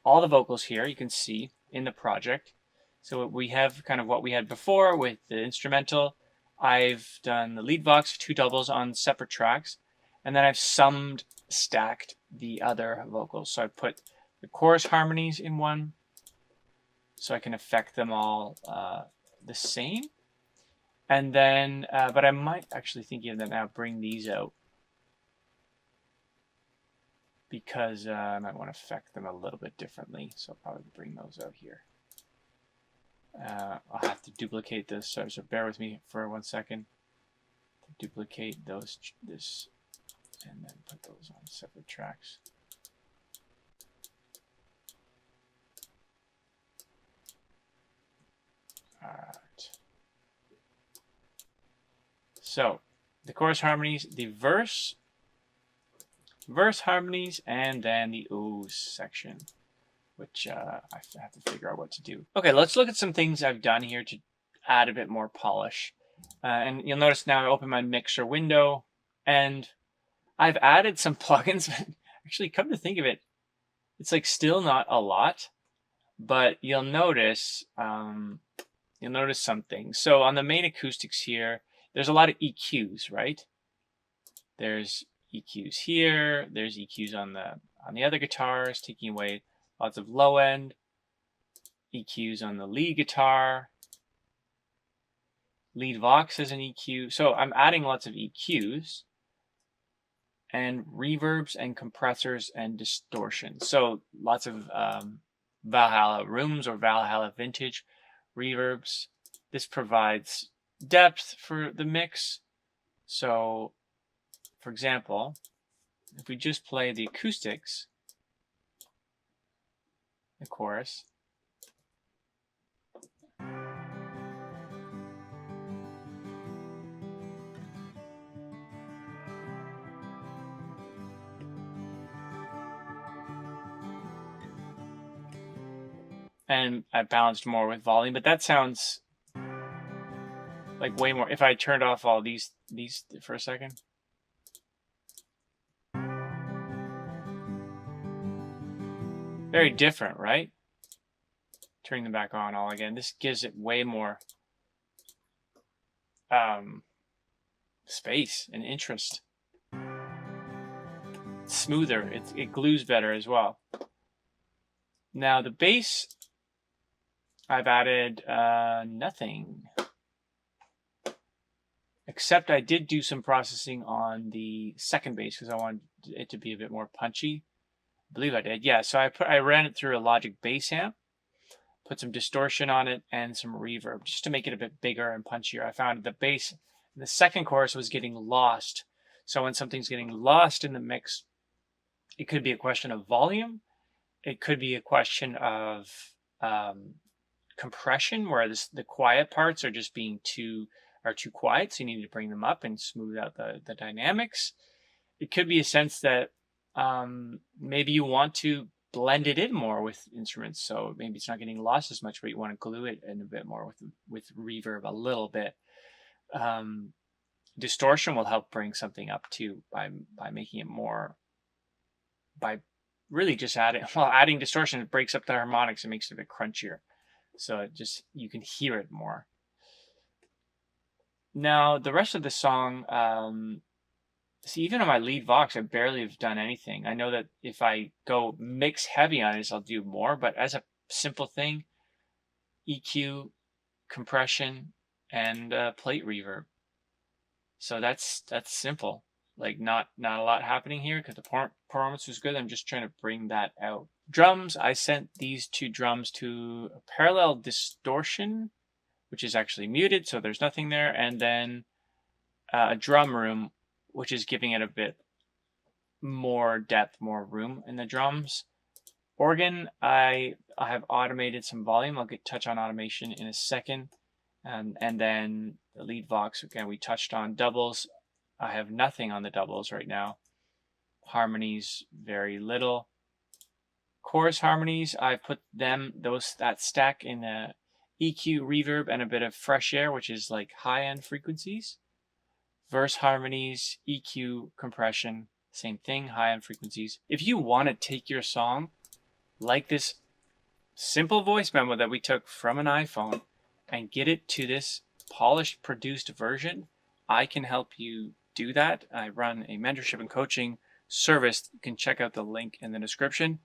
all the vocals here, you can see in the project. So we have kind of what we had before with the instrumental. I've done the lead vox, 2 doubles on separate tracks, and then I've stacked the other vocals. So I put the chorus harmonies in one, so I can affect them all the same. And then, but I might actually think of them now, bring these out, because I might want to affect them a little bit differently. So I'll probably bring those out here. I'll have to duplicate this, so bear with me for 1 second. Duplicate this, and then put those on separate tracks. All right. So the chorus harmonies, the verse harmonies, and then the oohs section, which I have to figure out what to do. Okay, let's look at some things I've done here to add a bit more polish. And you'll notice now I open my mixer window, and I've added some plugins. Actually, come to think of it, it's like still not a lot, but you'll notice something. So on the main acoustics here, there's a lot of EQs, right? There's EQs here. There's EQs on the other guitars, taking away lots of low end. EQs on the lead guitar. Lead vox has an EQ. So I'm adding lots of EQs and reverbs and compressors and distortion. So lots of Valhalla Rooms or Valhalla Vintage reverbs. This provides depth for the mix. So, for example, if we just play the acoustics, the chorus, and I balanced more with volume, but that sounds like way more. If I turned off all these for a second. Very different, right? Turning them back on all again. This gives it way more space and interest. It's smoother. It glues better as well. Now the bass, I've added nothing. Except I did do some processing on the second bass because I wanted it to be a bit more punchy. I believe I did. Yeah, so I ran it through a Logic bass amp, put some distortion on it and some reverb just to make it a bit bigger and punchier. I found the bass in the second chorus was getting lost. So when something's getting lost in the mix, it could be a question of volume. It could be a question of compression, where the quiet parts are just being too quiet, so you need to bring them up and smooth out the dynamics. It could be a sense that maybe you want to blend it in more with instruments, so maybe it's not getting lost as much, but you want to glue it in a bit more with reverb a little bit. Distortion will help bring something up too by making it more, by really just adding distortion. It breaks up the harmonics and makes it a bit crunchier, so it just, you can hear it more. Now the rest of the song, see, even on my lead Vox, I barely have done anything. I know that if I go mix heavy on this, I'll do more, but as a simple thing, EQ, compression, and plate reverb. So that's simple. Like not a lot happening here because the performance was good. I'm just trying to bring that out. Drums, I sent these two drums to a parallel distortion, which is actually muted, so there's nothing there, and then a drum room, which is giving it a bit more depth, more room in the drums. Organ, I have automated some volume. I'll touch on automation in a second. And then the lead Vox, again, we touched on. Doubles, I have nothing on the doubles right now. Harmonies, very little. Chorus harmonies, I put that stack in the EQ, reverb, and a bit of fresh air, which is like high-end frequencies. Verse harmonies, EQ, compression, same thing, high-end frequencies. If you want to take your song like this simple voice memo that we took from an iPhone and get it to this polished, produced version, I can help you do that. I run a mentorship and coaching service. You can check out the link in the description.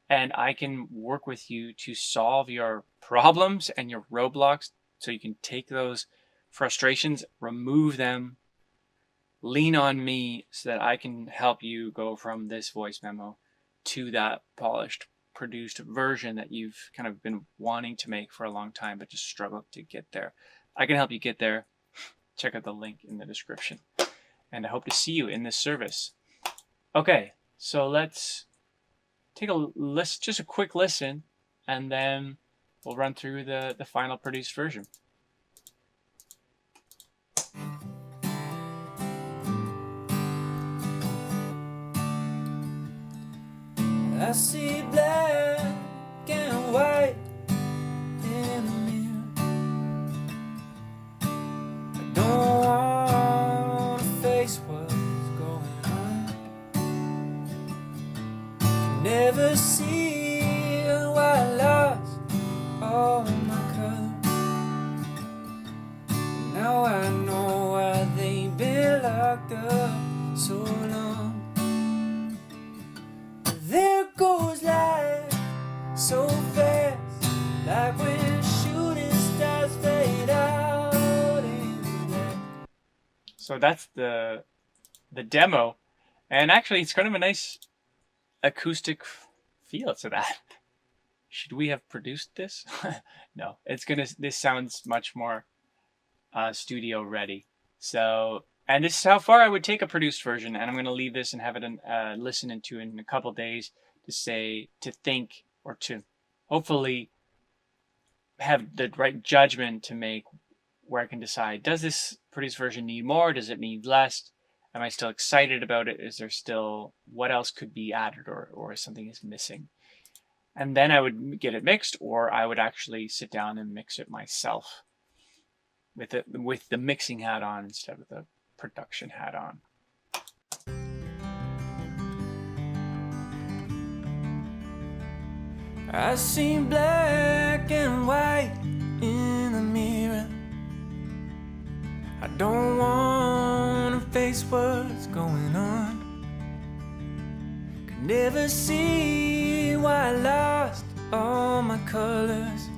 And I can work with you to solve your problems and your roadblocks so you can take those frustrations, remove them, lean on me so that I can help you go from this voice memo to that polished, produced version that you've kind of been wanting to make for a long time but just struggled to get there. I can help you get there. Check out the link in the description. And I hope to see you in this service. Okay, so let's take just a quick listen, and then we'll run through the final produced version. I see black and white in the mirror. I don't want to face what's going on. Can never see why I lost all my colors. Now I know why they've been locked up so long. There goes life so fast, like when shooting stars fade out in the black. So that's the demo, and actually it's kind of a nice acoustic feel to that. Should we have produced this? No, this sounds much more studio ready. So, and this is how far I would take a produced version, and I'm going to leave this and have it listen into in a couple days to think, or to hopefully have the right judgment to make, where I can decide, does this produced version need more? Does it need less? Am I still excited about it? Is there still, what else could be added, or something is missing? and then I would get it mixed, or I would actually sit down and mix it myself with the mixing hat on instead of the production hat on. I see black and white in the mirror. I don't want to face what's going on. Could never see why I lost all my colors,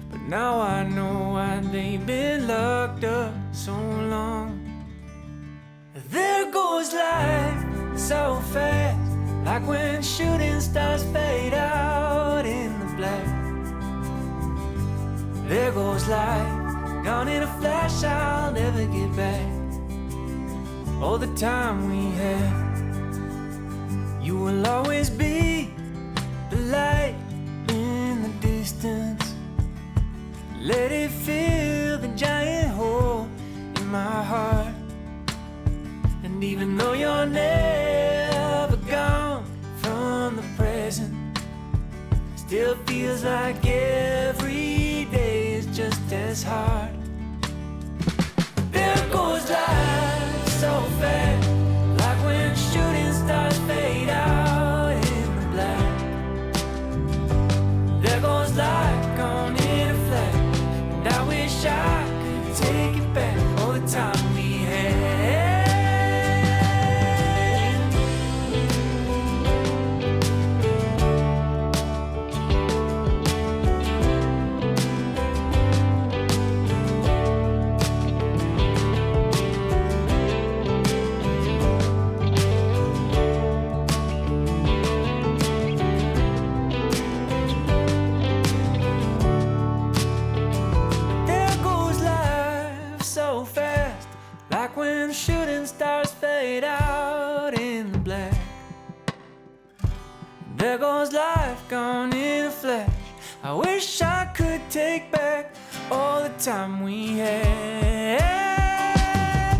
but now I know why they've been locked up so long. There goes life so fast, like when shooting stars fade out in the black. There goes life, gone in a flash I'll never get back. All the time we had, you will always be the light in the distance. Let it fill the giant hole in my heart. And even though you're never gone from the present, still feels like every day is just as hard. There goes life so fast, like when shooting stars fade out in the black. There goes life gone in a flash, and I wish I could take it back. All the time we had. Like when shooting stars fade out in the black. There goes life gone in a flash. I wish I could take back all the time we had.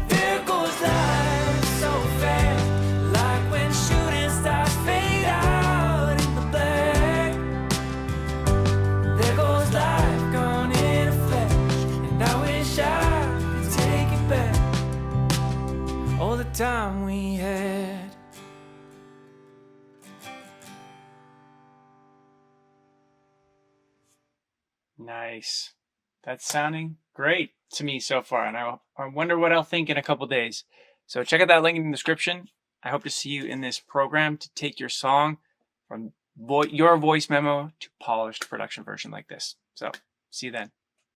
There goes life so fast, like when shooting stars fade out in the black. There goes life gone in a flash, and I wish I all the time we had. Nice. That's sounding great to me so far, and I wonder what I'll think in a couple days. So check out that link in the description. I hope to see you in this program to take your song from your voice memo to polished production version like this. So see you then.